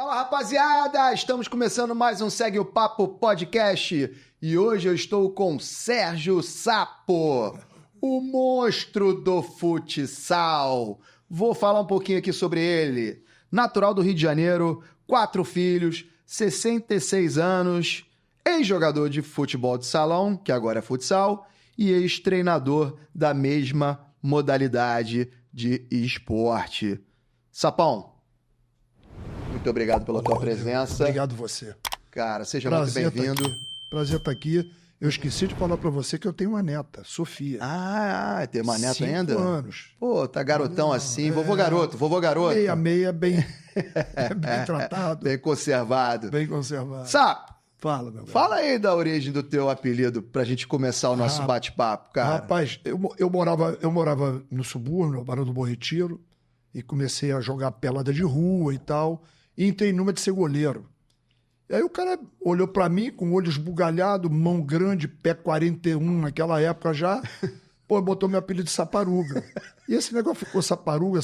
Fala, rapaziada! Estamos começando mais um Segue o Papo Podcast e hoje eu estou com Sérgio Sapo, o monstro do futsal. Vou falar um pouquinho aqui sobre ele. Natural do Rio de Janeiro, 4 filhos, 66 anos, ex-jogador de futebol de salão, que agora é futsal, e ex-treinador da mesma modalidade de esporte. Sapão, muito obrigado pela tua presença. Obrigado você. Cara, seja muito bem-vindo. Prazer estar aqui. Eu esqueci de falar pra você que eu tenho uma neta, Sofia. Tem uma neta ainda? 5 anos. Pô, tá garotão assim. Vovô garoto. Meia, bem tratado. Bem conservado. Bem conservado. Sapo, Fala, meu velho. fala aí da origem do teu apelido pra gente começar o nosso bate-papo, cara. Rapaz, eu morava no subúrbio, no Barão do Bom Retiro, e comecei a jogar pelada de rua e tal, e entrei numa de ser goleiro. E aí o cara olhou pra mim com o olho esbugalhado, mão grande, pé 41 naquela época já, pô, botou meu apelido de Saparuga. E esse negócio ficou Saparuga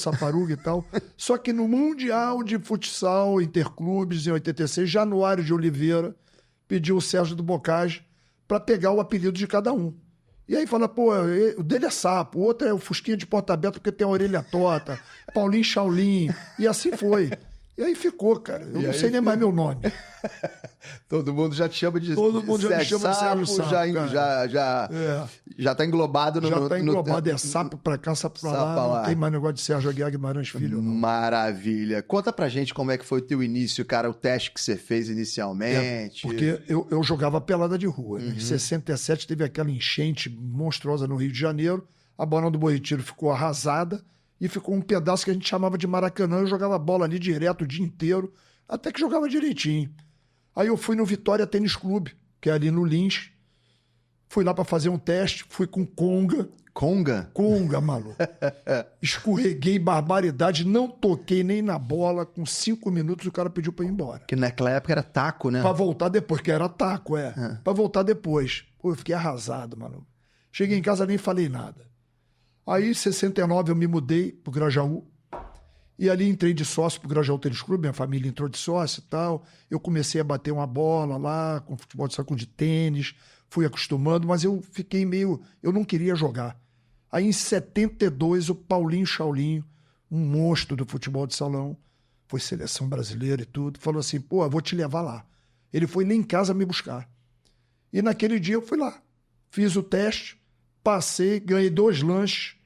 e tal. Só que no Mundial de Futsal Interclubes, em 86, Januário de Oliveira pediu o Sérgio do Bocage pra pegar o apelido de cada um. E aí fala, pô, o dele é Sapo, o outro é o Fusquinha de porta aberta porque tem a orelha torta, Paulinho Shaolin, e assim foi. E aí ficou, cara. Eu não sei nem mais meu nome. Todo mundo já te chama de Todo mundo já me chama de Sérgio Sapo, já tá englobado no... Já tá englobado, é sapo pra cá, sapo pra lá. Não tem mais negócio de Sérgio Aguiar Guimarães Filho, não. Maravilha. Conta pra gente como é que foi o teu início, cara, o teste que você fez inicialmente. Porque eu jogava pelada de rua. Em 67 teve aquela enchente monstruosa no Rio de Janeiro, a Barão do Bom Retiro ficou arrasada, e ficou um pedaço que a gente chamava de Maracanã. Eu jogava bola ali direto o dia inteiro, até que jogava direitinho. Aí eu fui no Vitória Tênis Clube, que é ali no Lins. Fui lá para fazer um teste, fui com conga. Conga? Conga, maluco. Escorreguei, barbaridade, não toquei nem na bola. Com 5 minutos o cara pediu para ir embora. Que naquela época era taco, né? Para voltar depois, que era taco, Para voltar depois. Pô, eu fiquei arrasado, maluco. Cheguei em casa, nem falei nada. Aí, em 69, eu me mudei pro Grajaú. E ali entrei de sócio pro Grajaú Tênis Clube. Minha família entrou de sócio e tal. Eu comecei a bater uma bola lá, com futebol de saco de tênis. Fui acostumando, mas eu fiquei meio... Eu não queria jogar. Aí, em 72, o Paulinho Shaolin, um monstro do futebol de salão, foi seleção brasileira e tudo, falou assim, pô, eu vou te levar lá. Ele foi nem em casa me buscar. E naquele dia eu fui lá. Fiz o teste. Passei, ganhei 2 lanches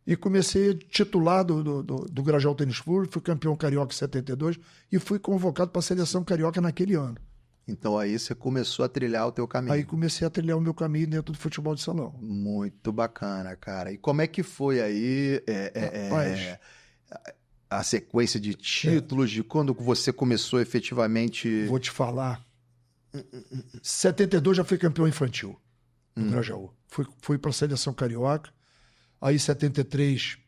e comecei titular do Grajaú Tênis Clube, fui campeão carioca em 72 e fui convocado para a seleção carioca naquele ano. Então aí você começou a trilhar o teu caminho. Aí comecei a trilhar o meu caminho dentro do futebol de salão. Muito bacana, cara. E como é que foi aí a sequência de títulos, de quando você começou efetivamente... Vou te falar. 72 já fui campeão infantil no Grajaú. Fui para a seleção carioca. Aí, 73,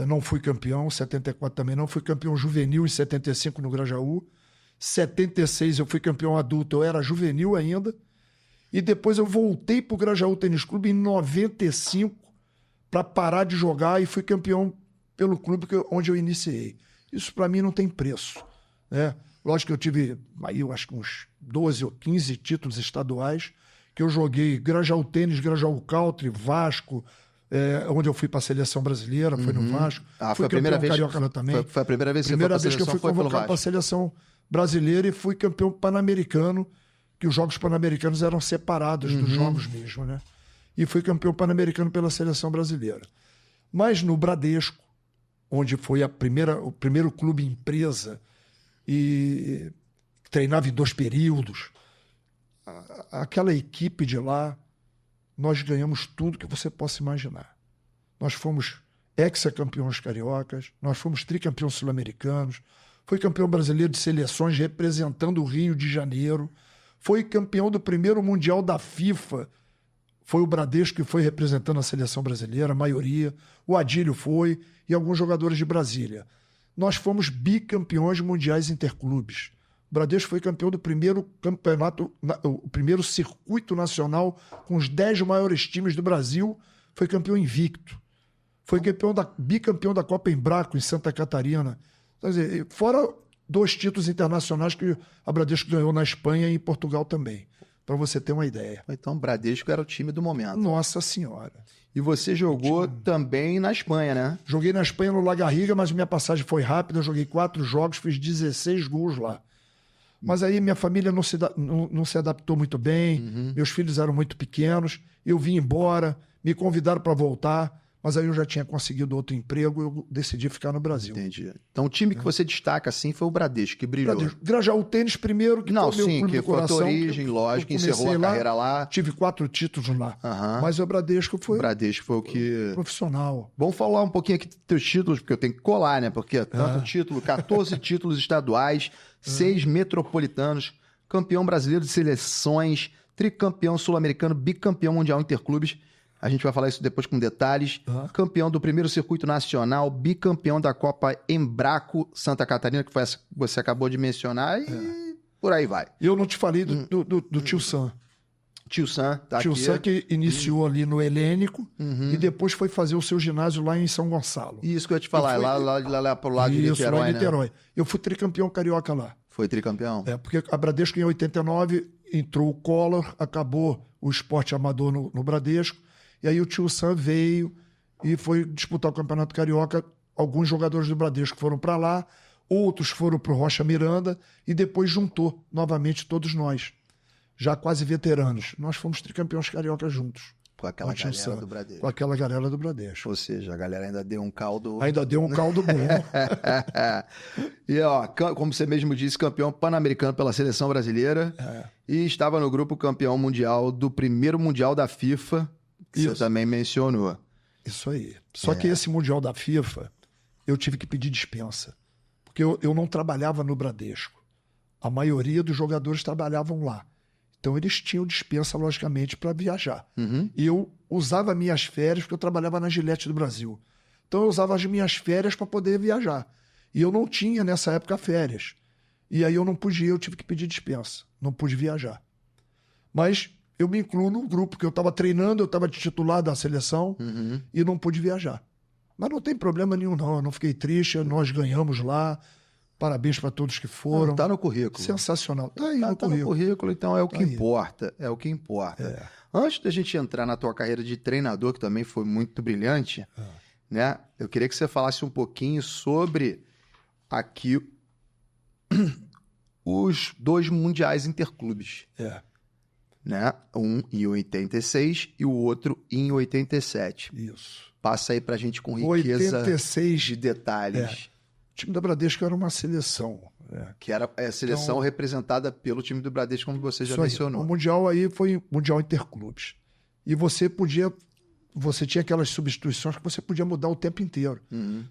não fui campeão. 74 também não. Fui campeão juvenil em 75 no Grajaú. 76 eu fui campeão adulto. Eu era juvenil ainda. E depois eu voltei para o Grajaú Tênis Clube em 95 para parar de jogar e fui campeão pelo clube onde eu iniciei. Isso para mim não tem preço, né? Lógico que eu tive, aí eu acho que uns 12 ou 15 títulos estaduais, que eu joguei Grajaú Tênis, Grajaú Country, Vasco, onde eu fui para a seleção brasileira, foi no Vasco. Foi a primeira vez carioca lá também. Foi a primeira vez que você foi para a seleção, que eu fui convocado para a seleção brasileira e fui campeão pan-americano, que os Jogos Pan-Americanos eram separados dos Jogos mesmo, né? E fui campeão pan-americano pela seleção brasileira. Mas no Bradesco, onde foi o primeiro clube empresa e treinava em 2 períodos, aquela equipe de lá, nós ganhamos tudo que você possa imaginar. Nós fomos ex-campeões cariocas, nós fomos tricampeões sul-americanos, fui campeão brasileiro de seleções representando o Rio de Janeiro, foi campeão do primeiro Mundial da FIFA, foi o Bradesco que foi representando a seleção brasileira, a maioria, o Adílio foi, e alguns jogadores de Brasília. Nós fomos bicampeões mundiais interclubes. O Bradesco foi campeão do primeiro campeonato, o primeiro circuito nacional com os 10 maiores times do Brasil, foi campeão invicto. Foi bicampeão da Copa Embraco em Santa Catarina. Quer dizer, fora 2 títulos internacionais que a Bradesco ganhou na Espanha e em Portugal também, para você ter uma ideia. Então, o Bradesco era o time do momento. Nossa Senhora. E você jogou também na Espanha, né? Joguei na Espanha, no La Garriga, mas minha passagem foi rápida. Eu joguei 4 jogos, fiz 16 gols lá. Mas aí minha família não se adaptou muito bem, meus filhos eram muito pequenos, eu vim embora, me convidaram para voltar, mas aí eu já tinha conseguido outro emprego, eu decidi ficar no Brasil. Entendi. Então o time que você destaca assim foi o Bradesco, que brilhou. Bradesco. Grajaú Tênis primeiro, que Não, foi o meu sim, clube que do foi a coração. tua origem, lógico, encerrou a carreira lá. Tive 4 títulos lá, Aham. mas o Bradesco foi O Bradesco foi o que... profissional. Vamos falar um pouquinho aqui dos teus títulos, porque eu tenho que colar, né? Porque tanto título, 14 títulos estaduais, 6 metropolitanos, campeão brasileiro de seleções, tricampeão sul-americano, bicampeão mundial interclubes. A gente vai falar isso depois com detalhes. Campeão do primeiro circuito nacional, bicampeão da Copa Embraco Santa Catarina, que foi essa que você acabou de mencionar, e por aí vai. Eu não te falei do Tio Sam. Tio Sam, tá Tio aqui. Sam que iniciou ali no Helênico e depois foi fazer o seu ginásio lá em São Gonçalo. Isso que eu ia te falar, lá pro lado de Isso, Niterói, lá em né? Niterói. Eu fui tricampeão carioca lá. Foi tricampeão? Porque a Bradesco em 89 entrou o Collor, acabou o esporte amador no Bradesco, e aí o Tio Sam veio e foi disputar o Campeonato Carioca. Alguns jogadores do Bradesco foram para lá, outros foram para o Rocha Miranda e depois juntou novamente todos nós, já quase veteranos. Nós fomos tricampeões carioca juntos. Com aquela Tio galera Sam, do Bradesco. Com aquela galera do Bradesco. Ou seja, a galera ainda deu um caldo... Ainda deu um caldo bom. E, ó, como você mesmo disse, campeão pan-americano pela seleção brasileira. E estava no grupo campeão mundial do primeiro Mundial da FIFA, que você também mencionou. Isso aí. Só que esse Mundial da FIFA, eu tive que pedir dispensa. Porque eu não trabalhava no Bradesco. A maioria dos jogadores trabalhavam lá. Então eles tinham dispensa, logicamente, para viajar. E eu usava minhas férias, porque eu trabalhava na Gillette do Brasil. Então eu usava as minhas férias para poder viajar. E eu não tinha, nessa época, férias. E aí eu não podia, eu tive que pedir dispensa. Não pude viajar. Mas eu me incluo no grupo, porque eu estava treinando, eu estava de titular da seleção e não pude viajar. Mas não tem problema nenhum, não. Eu não fiquei triste, nós ganhamos lá. Parabéns para todos que foram. Tá no currículo. Sensacional. Tá aí no tá currículo. no currículo, então é o que Tá aí. importa. É o que importa. Antes da gente entrar na tua carreira de treinador, que também foi muito brilhante, né? Eu queria que você falasse um pouquinho sobre aqui os 2 mundiais interclubes. Né? Um em 86 e o outro em 87. Isso. Passa aí pra gente com riqueza 86, de detalhes. o time da Bradesco era uma seleção. Que era a seleção representada pelo time do Bradesco, como você já Isso aí. mencionou. O Mundial aí foi Mundial Interclubes. E você tinha aquelas substituições que você podia mudar o tempo inteiro.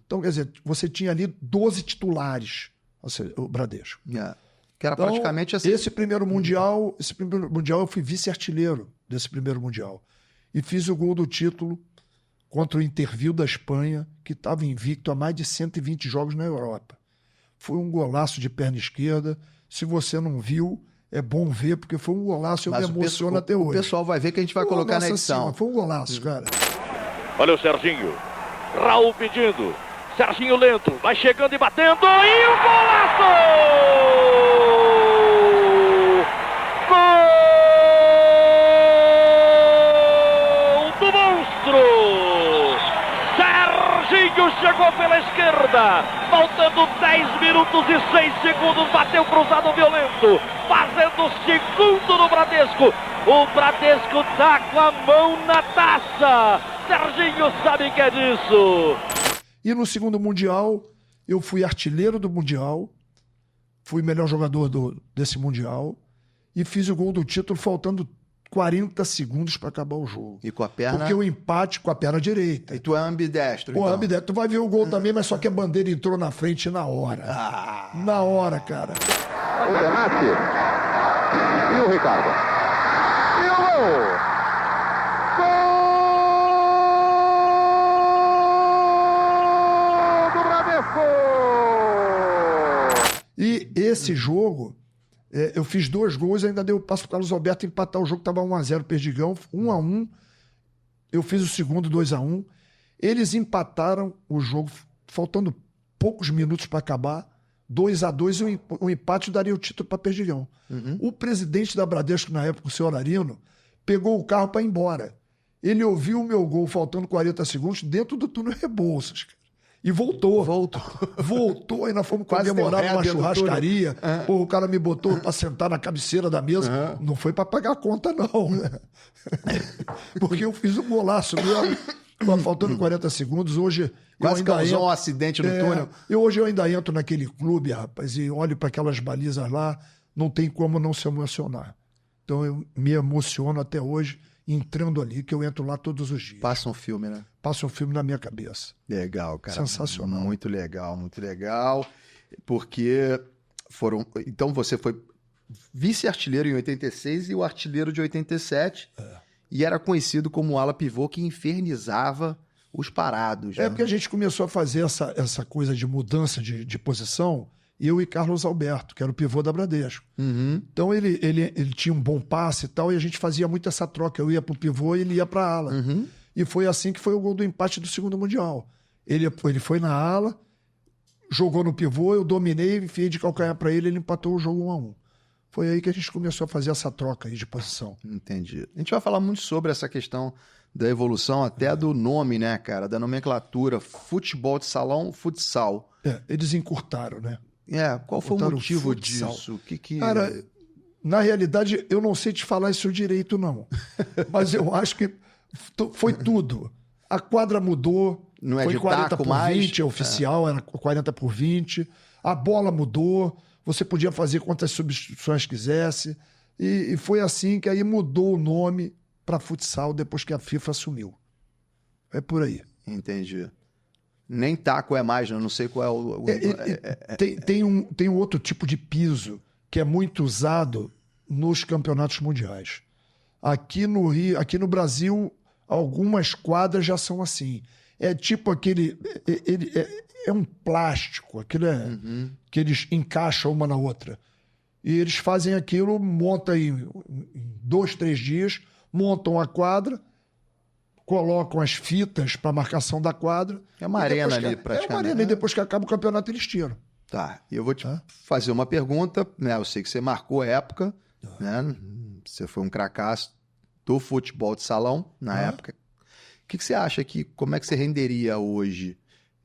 Então, quer dizer, você tinha ali 12 titulares, ou seja, o Bradesco. Que era Então, praticamente assim. Esse primeiro mundial eu fui vice-artilheiro desse primeiro mundial. E fiz o gol do título contra o Interville da Espanha, que estava invicto há mais de 120 jogos na Europa. Foi um golaço de perna esquerda. Se você não viu, é bom ver, porque foi um golaço, eu me emociono até hoje. O pessoal vai ver que a gente vai colocar na edição. Senhora, foi um golaço, cara. Olha o Serginho. Raul pedindo. Serginho lento. Vai chegando e batendo. E o golaço! Gol do monstro! Serginho chegou pela esquerda. Faltando 10 minutos e 6 segundos. Bateu cruzado violento. Fazendo o segundo no Bradesco. O Bradesco tá com a mão na taça. Serginho sabe que é disso. E no segundo Mundial, eu fui artilheiro do Mundial, fui melhor jogador desse Mundial e fiz o gol do título faltando 40 segundos para acabar o jogo. E com a perna... Porque o empate com a perna direita. E tu é ambidestro, Pô, então. ambidestro. Tu vai ver o gol também, mas só que a bandeira entrou na frente na hora. Na hora, cara. O Benatti e o Ricardo. E o gol! E esse jogo, eu fiz 2 gols, ainda deu passo para o Carlos Alberto empatar o jogo, estava 1-0 Perdigão, 1-1. Eu fiz o segundo 2-1. Eles empataram o jogo, faltando poucos minutos para acabar. 2-2 o empate daria o título para Perdigão. O presidente da Bradesco na época, o senhor Arino, pegou o carro para ir embora. Ele ouviu o meu gol faltando 40 segundos dentro do túnel Rebouças, cara. E voltou, aí nós fomos comemorar numa churrascaria. Pô, o cara me botou pra sentar na cabeceira da mesa. Não foi pra pagar a conta, não, né? Porque eu fiz um golaço mesmo, faltando 40 segundos. Hoje quase causou um acidente no túnel. Hoje eu ainda entro naquele clube, rapaz, e olho para aquelas balizas lá, não tem como não se emocionar. Então eu me emociono até hoje, entrando ali, que eu entro lá todos os dias. Passa um filme, né? Passa um filme na minha cabeça. Legal, cara. Sensacional. Muito legal, muito legal. Porque então você foi vice-artilheiro em 86 e o artilheiro de 87. E era conhecido como ala pivô que infernizava os parados. Né? Porque a gente começou a fazer essa coisa de mudança de posição, eu e Carlos Alberto, que era o pivô da Bradesco. Então ele tinha um bom passe e tal, e a gente fazia muito essa troca. Eu ia pro pivô e ele ia pra ala. E foi assim que foi o gol do empate do segundo Mundial. Ele foi na ala, jogou no pivô, eu dominei, enfiei de calcanhar para ele empatou o jogo 1-1. Foi aí que a gente começou a fazer essa troca aí de posição. Entendi. A gente vai falar muito sobre essa questão da evolução, até do nome, né, cara? Da nomenclatura, futebol de salão, futsal. Eles encurtaram, né? Qual foi o motivo disso? Cara, na realidade, eu não sei te falar isso direito, não. Mas eu acho que foi tudo. A quadra mudou, não é foi de 40 taco por mais? 20, é oficial, era 40 por 20. A bola mudou, você podia fazer quantas substituições quisesse. E foi assim que aí mudou o nome para futsal depois que a FIFA assumiu. É por aí. Entendi. Nem taco é mais, eu não sei qual é o... Tem um outro tipo de piso que é muito usado nos campeonatos mundiais. Aqui no Rio, aqui no Brasil, algumas quadras já são assim. É tipo aquele... É um plástico, aquilo que eles encaixam uma na outra. E eles fazem aquilo, montam em 2, 3 dias, montam a quadra, colocam as fitas para marcação da quadra. É uma arena ali, praticamente. É uma arena, e depois que acaba o campeonato, eles tiram. Tá, e eu vou te fazer uma pergunta, né? Eu sei que você marcou a época, né? Você foi um cracaço do futebol de salão na época. O que você acha como é que você renderia hoje?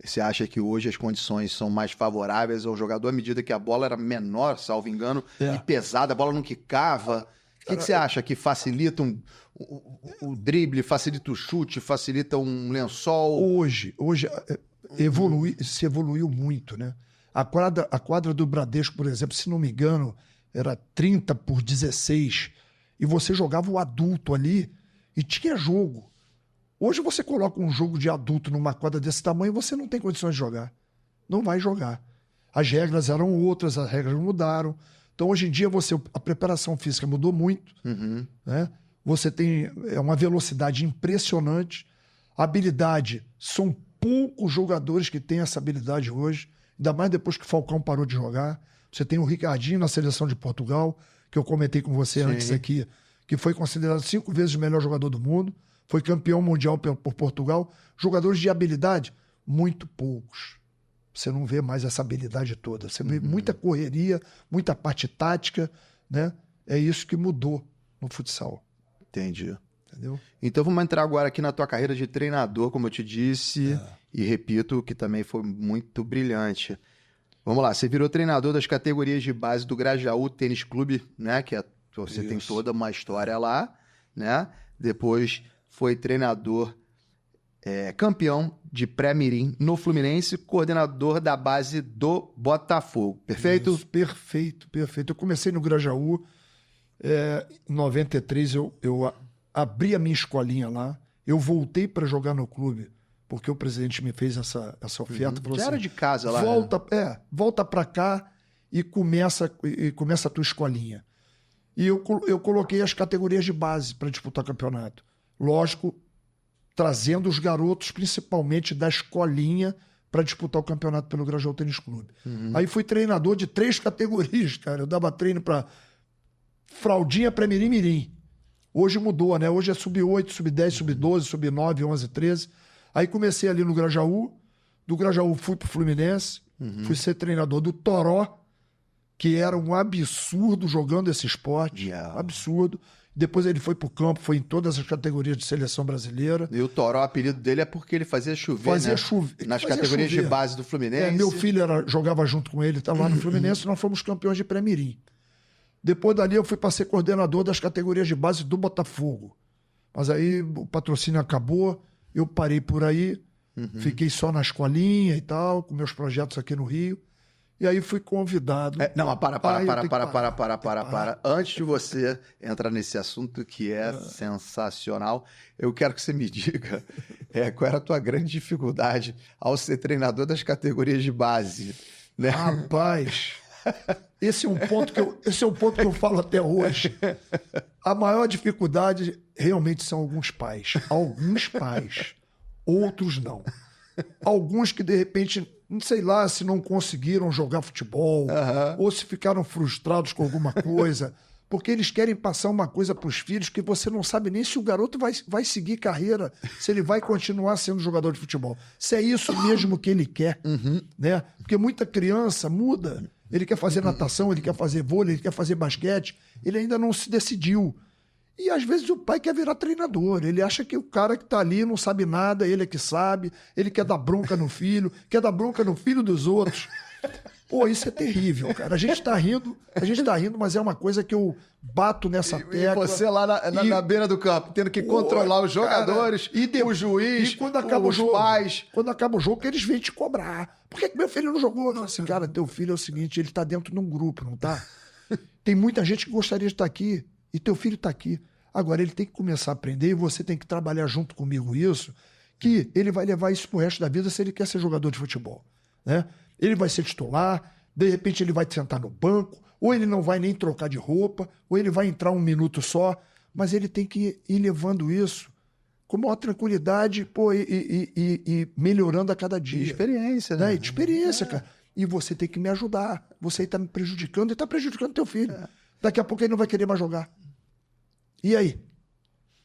Você acha que hoje as condições são mais favoráveis ao jogador à medida que a bola era menor, salvo engano, e pesada, a bola não quicava? O que você acha que facilita o drible, facilita o chute, facilita um lençol? Hoje se evoluiu muito, né? A quadra do Bradesco, por exemplo, se não me engano, era 30 por 16, e você jogava o adulto ali e tinha jogo. Hoje você coloca um jogo de adulto numa quadra desse tamanho e você não tem condições de jogar. Não vai jogar. As regras eram outras, as regras mudaram. Então, hoje em dia, a preparação física mudou muito. Né? Você tem uma velocidade impressionante. A habilidade, são poucos jogadores que têm essa habilidade hoje. Ainda mais depois que o Falcão parou de jogar. Você tem o Ricardinho na seleção de Portugal, que eu comentei com você antes aqui, que foi considerado 5 vezes o melhor jogador do mundo. Foi campeão mundial por Portugal. Jogadores de habilidade, muito poucos. Você não vê mais essa habilidade toda. Você vê muita correria, muita parte tática, né? É isso que mudou no futsal. Entendi. Entendeu? Então vamos entrar agora aqui na tua carreira de treinador, como eu te disse, e repito que também foi muito brilhante. Vamos lá, você virou treinador das categorias de base do Grajaú Tênis Clube, né? Que você tem toda uma história lá, né? Depois foi treinador campeão de pré-mirim no Fluminense, coordenador da base do Botafogo. Perfeito? Isso, perfeito. Eu comecei no Grajaú, em 93 eu abri a minha escolinha lá, eu voltei para jogar no clube, porque o presidente me fez essa oferta. Falou Já assim, era de casa lá. Volta para cá e começa a tua escolinha. E eu coloquei as categorias de base para disputar o campeonato. Lógico, trazendo os garotos, principalmente da escolinha, para disputar o campeonato pelo Grajaú Tênis Clube. Aí fui treinador de 3 categorias, cara. Eu dava treino para fraldinha, pré-mirim, mirim. Hoje mudou, né? Hoje é sub-8, sub-10, sub-12, sub-9, 11, 13. Aí comecei ali no Grajaú. Do Grajaú fui pro Fluminense. Fui ser treinador do Toró, que era um absurdo jogando esse esporte. Absurdo. Depois ele foi pro campo, foi em todas as categorias de seleção brasileira. E o Toró, o apelido dele é porque ele fazia chover, Fazia né? chover. Nas Fazia categorias chover. de base do Fluminense. Meu filho jogava junto com ele, tá lá no Fluminense, nós fomos campeões de pré-mirim. Depois dali eu fui para ser coordenador das categorias de base do Botafogo. Mas aí o patrocínio acabou, eu parei por aí, fiquei só na escolinha e tal, com meus projetos aqui no Rio. E aí fui convidado. Não, mas para. Antes de você entrar nesse assunto que é sensacional, eu quero que você me diga qual era a tua grande dificuldade ao ser treinador das categorias de base, né? Rapaz, esse é um ponto que eu falo até hoje. A maior dificuldade realmente são alguns pais. Alguns pais, outros não. Alguns que de repente, não sei lá, se não conseguiram jogar futebol, ou se ficaram frustrados com alguma coisa, porque eles querem passar uma coisa para os filhos que você não sabe nem se o garoto vai seguir carreira, se ele vai continuar sendo jogador de futebol. Se é isso mesmo que ele quer, né? Porque muita criança muda. Ele quer fazer natação, ele quer fazer vôlei, ele quer fazer basquete, ele ainda não se decidiu. E às vezes o pai quer virar treinador, ele acha que o cara que tá ali não sabe nada, ele é que sabe, ele quer dar bronca no filho, quer dar bronca no filho dos outros. Pô, isso é terrível, cara. A gente tá rindo, mas é uma coisa que eu bato nessa tecla. E você lá na beira do campo, tendo que controlar os jogadores, cara, o juiz, e quando acaba o jogo, pais. Quando acaba o jogo, eles vêm te cobrar. Por que meu filho não jogou? Não, assim, cara, teu filho é o seguinte, ele tá dentro de um grupo, não tá? Tem muita gente que gostaria de estar aqui, e teu filho tá aqui. Agora, ele tem que começar a aprender e você tem que trabalhar junto comigo isso, que ele vai levar isso pro resto da vida se ele quer ser jogador de futebol, né? Ele vai ser titular, de repente ele vai sentar no banco, ou ele não vai nem trocar de roupa, ou ele vai entrar 1 minuto só, mas ele tem que ir levando isso com maior tranquilidade, pô, e melhorando a cada dia. De experiência, né? De experiência, cara. E você tem que me ajudar. Você está me prejudicando e está prejudicando teu filho. Daqui a pouco ele não vai querer mais jogar. E aí?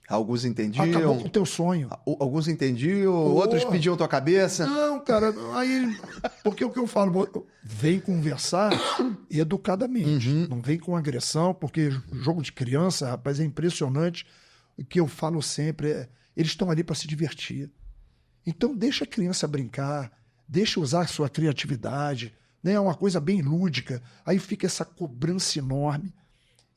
Alguns entendiam. Acabou com o teu sonho. Alguns entendiam, outros pediam tua cabeça. Não, cara, aí... Porque o que eu falo, vem conversar educadamente. Não vem com agressão, porque jogo de criança, rapaz, é impressionante. O que eu falo sempre eles estão ali para se divertir. Então deixa a criança brincar, deixa usar a sua criatividade, né? É uma coisa bem lúdica. Aí fica essa cobrança enorme.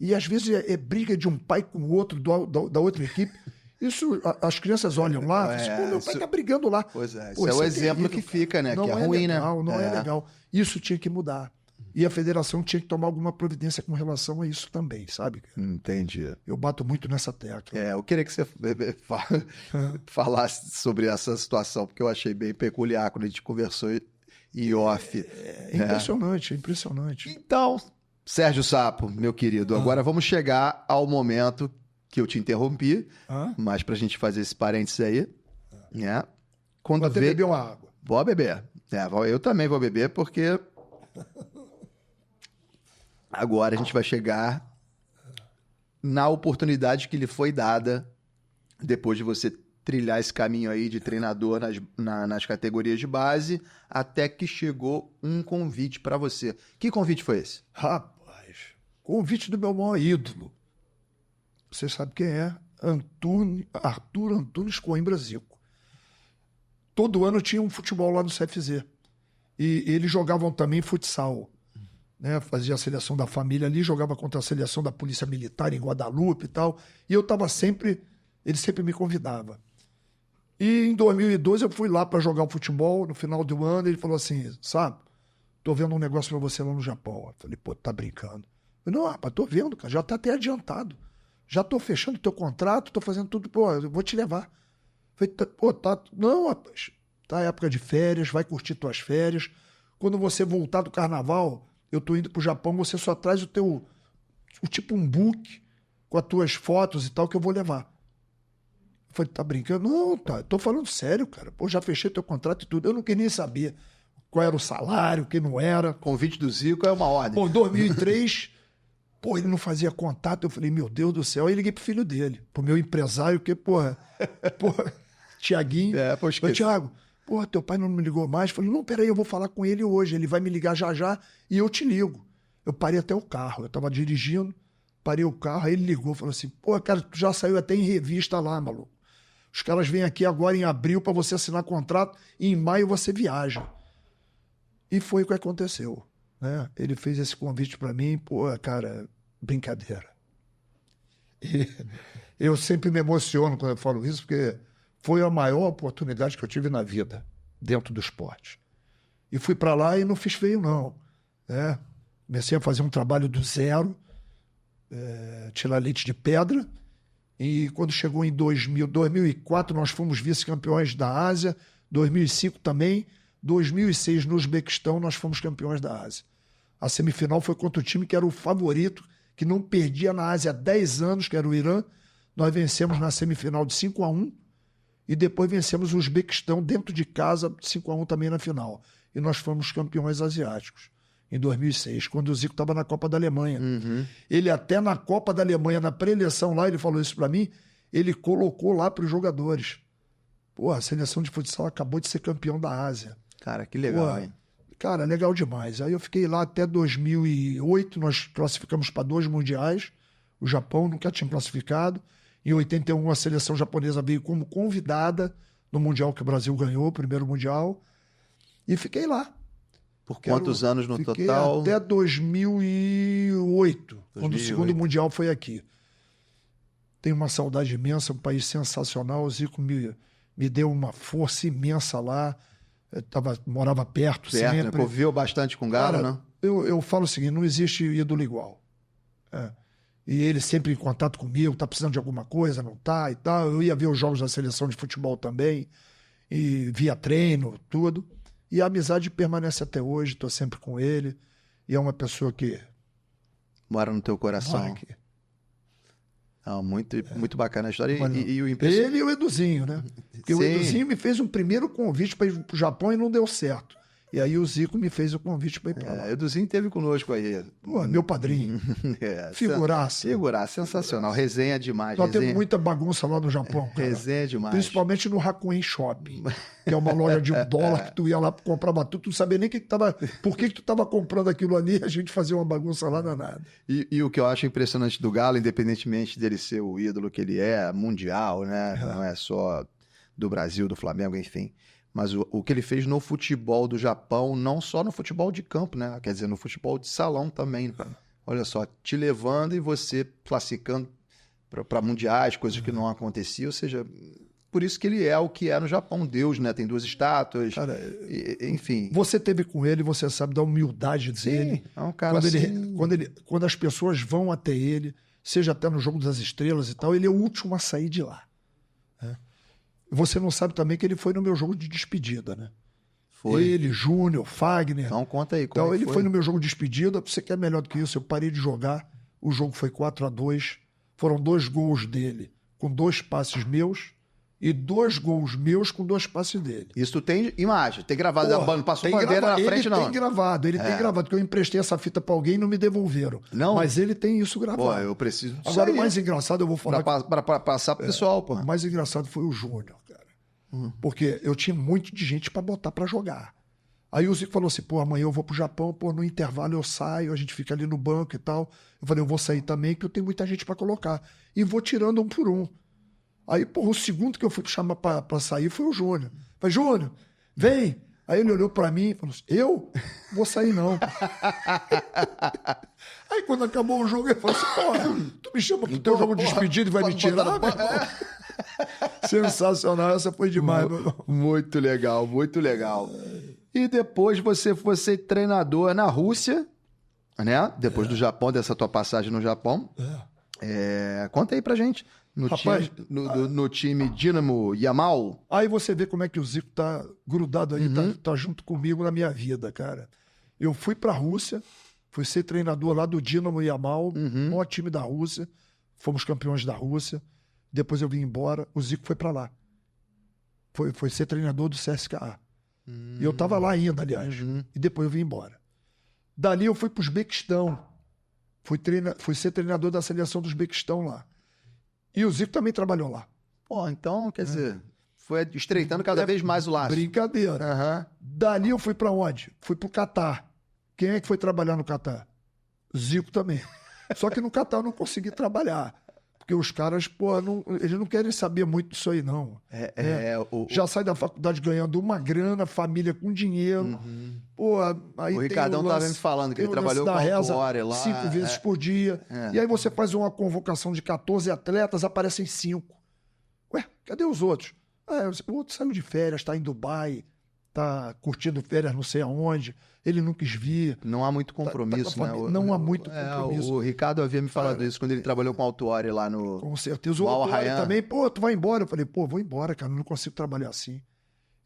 E às vezes é briga de um pai com o outro, da outra equipe. Isso, as crianças olham lá e dizem, meu pai tá brigando lá. Pois é, Pô, isso é o exemplo terrível, que fica, né? não Que é ruim, legal, né? Não é legal. Isso tinha que mudar. E a federação tinha que tomar alguma providência com relação a isso também, sabe? Entendi. Eu bato muito nessa tecla. Eu queria que você falasse sobre essa situação, porque eu achei bem peculiar quando a gente conversou em off. É impressionante, é impressionante. Então, Sérgio Sapo, meu querido, agora vamos chegar ao momento que eu te interrompi, mas pra gente fazer esse parênteses aí, né? Quando Vou até beber uma água. Vou beber. Eu também vou beber, porque agora a gente vai chegar na oportunidade que lhe foi dada depois de você trilhar esse caminho aí de treinador nas categorias de base, até que chegou um convite para você. Que convite foi esse? Rapaz, convite do meu maior ídolo. Você sabe quem é? Arthur Antunes Coimbra Zico. Todo ano tinha um futebol lá no CFZ. E eles jogavam também futsal. Né? Fazia a seleção da família ali, jogava contra a seleção da Polícia Militar em Guadalupe e tal. E eu estava sempre... Ele sempre me convidava. E em 2012 eu fui lá para jogar o futebol. No final do ano ele falou assim, sabe, tô vendo um negócio para você lá no Japão. Eu falei, pô, tá brincando. Eu falei, não, rapaz, tô vendo, cara, já tá até adiantado. Já tô fechando teu contrato, tô fazendo tudo, pô, eu vou te levar. Eu falei, pô, tá... Não, rapaz, tá época de férias, vai curtir tuas férias. Quando você voltar do carnaval, eu tô indo pro Japão, você só traz tipo um book com as tuas fotos e tal que eu vou levar. Eu falei, tá brincando? Não, tá, tô falando sério, cara. Pô, já fechei teu contrato e tudo. Eu não queria nem saber qual era o salário, o que não era. Convite do Zico é uma ordem. Bom, em 2003, pô, ele não fazia contato. Eu falei, meu Deus do céu. Aí liguei pro filho dele, pro meu empresário, que, porra, Tiaguinho. Falei, Tiago, Pô, teu pai não me ligou mais? Eu falei, não, peraí, eu vou falar com ele hoje. Ele vai me ligar já já e eu te ligo. Eu parei até o carro. Eu tava dirigindo, parei o carro, aí ele ligou, falou assim, pô, cara, tu já saiu até em revista lá, maluco. Os caras vêm aqui agora em abril para você assinar contrato e em maio você viaja. E foi o que aconteceu, né? Ele fez esse convite para mim, pô, cara, brincadeira. E eu sempre me emociono quando eu falo isso, porque foi a maior oportunidade que eu tive na vida, dentro do esporte. E fui para lá e não fiz feio, não. Né? Comecei a fazer um trabalho do zero, tirar leite de pedra. E quando chegou em 2004, nós fomos vice-campeões da Ásia. 2005 também. 2006, no Uzbequistão, nós fomos campeões da Ásia. A semifinal foi contra o time que era o favorito, que não perdia na Ásia há 10 anos, que era o Irã. Nós vencemos na semifinal de 5-1 e depois vencemos o Uzbequistão dentro de casa, 5-1 também na final. E nós fomos campeões asiáticos em 2006, quando o Zico estava na Copa da Alemanha. Uhum. Ele até na Copa da Alemanha, na pré-eleição lá, ele falou isso para mim, ele colocou lá para os jogadores. Pô, a seleção de futsal acabou de ser campeão da Ásia. Cara, que legal, Pô, hein? cara, legal demais. Aí eu fiquei lá até 2008, nós classificamos para 2 mundiais. O Japão nunca tinha classificado. Em 81, a seleção japonesa veio como convidada no Mundial que o Brasil ganhou, o primeiro Mundial. E fiquei lá. Por quantos anos no Fiquei total? até 2008, quando o segundo Mundial foi aqui. Tenho uma saudade imensa, um país sensacional. O Zico me deu uma força imensa lá. Morava perto Certo, né? sempre. Conviveu bastante com o Galo, Cara, né? eu falo o seguinte, não existe ídolo igual. E ele sempre em contato comigo, tá precisando de alguma coisa, não tá e tal. Eu ia ver os jogos da seleção de futebol também, e via treino, tudo. E a amizade permanece até hoje, tô sempre com ele. E é uma pessoa que Mora no teu coração. mora aqui. Ah, muito bacana a história. Mano, E o ele e o Eduzinho, né? Porque o Sim. Eduzinho me fez um primeiro convite para ir pro Japão e não deu certo. E aí o Zico me fez o convite para ir para lá. Eduzinho esteve conosco aí. Pô, meu padrinho. É, Figuraça. Figuraça, sensacional. Resenha demais. Nós temos Resenha, muita bagunça lá no Japão, cara. resenha demais. Principalmente no Hakuen Shopping, que é uma loja de $1 que tu ia lá comprava tudo, tu não sabia nem por que tu tava comprando aquilo ali, a gente fazia uma bagunça lá danada. E o que eu acho impressionante do Galo, independentemente dele ser o ídolo que ele é, mundial, né? Não é só do Brasil, do Flamengo, enfim. Mas o que ele fez no futebol do Japão, não só no futebol de campo, né? Quer dizer, no futebol de salão também. Olha só, te levando e você classificando para mundiais, coisas que não aconteciam. Ou seja, por isso que ele é o que é no Japão. Deus, né? Tem 2 estátuas. Cara, enfim. você teve com ele, você sabe da humildade dele. É um cara assim... Quando as pessoas vão até ele, seja até no Jogo das Estrelas e tal, ele é o último a sair de lá. Você não sabe também que ele foi no meu jogo de despedida, né? Foi. Ele, Júnior, Fagner. Então conta aí. Como Então, é que ele foi no meu jogo de despedida. Você quer melhor do que isso? Eu parei de jogar. O jogo foi 4-2. Foram 2 gols dele com 2 passes meus e 2 gols meus com 2 passes dele. Isso tu tem imagem. Tem gravado. Porra, Não passou tem bandeira gravado. na frente, ele não. Tem gravado, porque eu emprestei essa fita pra alguém e não me devolveram. Não? Mas ele tem isso gravado. Pô, eu preciso disso Agora, aí, o mais engraçado, eu vou falar... Pra passar pro pessoal, pô. O mais engraçado foi o Júnior, cara. Porque eu tinha muito de gente pra botar pra jogar. Aí o Zico falou assim, pô, amanhã eu vou pro Japão, pô, no intervalo eu saio, a gente fica ali no banco e tal. Eu falei, eu vou sair também, que eu tenho muita gente pra colocar. E vou tirando um por um. Aí, pô, o segundo que eu fui chamar pra sair foi o Júnior. Eu falei, Júnior, vem. Aí ele olhou pra mim e falou assim, eu? Vou sair não. Aí quando acabou o jogo, ele falou assim, pô, tu me chama pro teu jogo de despedida e vai me tirar? Sensacional, essa foi demais, meu irmão. Muito legal, muito legal. E depois você foi ser treinador na Rússia, né? Depois do Japão, dessa tua passagem no Japão. Conta aí pra gente. Rapaz, No time Dinamo Yamal. Aí você vê como é que o Zico tá grudado aí, tá junto comigo na minha vida, cara. Eu fui pra Rússia, fui ser treinador lá do Dinamo Yamal, maior time da Rússia. Fomos campeões da Rússia. Depois eu vim embora, o Zico foi pra lá. Foi ser treinador do CSKA. E eu tava lá ainda, aliás. E depois eu vim embora. Dali eu fui pro Uzbequistão. Fui ser treinador da seleção do Uzbequistão lá. E o Zico também trabalhou lá. Pô, então, quer dizer, foi estreitando cada vez mais o laço. Brincadeira. Aham. Dali eu fui pra onde? Fui pro Catar. Quem é que foi trabalhar no Catar? Zico também. Só que no Catar eu não consegui trabalhar. Porque os caras, eles não querem saber muito disso aí, não. Já sai da faculdade ganhando uma grana, família com dinheiro. Aí o Ricardão estava me falando que ele trabalhou com a Autuori lá. 5 vezes por dia. E aí você faz uma convocação de 14 atletas, aparecem 5. Ué, cadê os outros? O outro saiu de férias, está em Dubai, está curtindo férias não sei aonde. Ele não quis vir. Não há muito compromisso, né? Não há muito compromisso. O Ricardo havia me falado isso quando ele trabalhou com a Autuori lá no... Com certeza. O Autuori também, tu vai embora? Eu falei, vou embora, cara, não consigo trabalhar assim.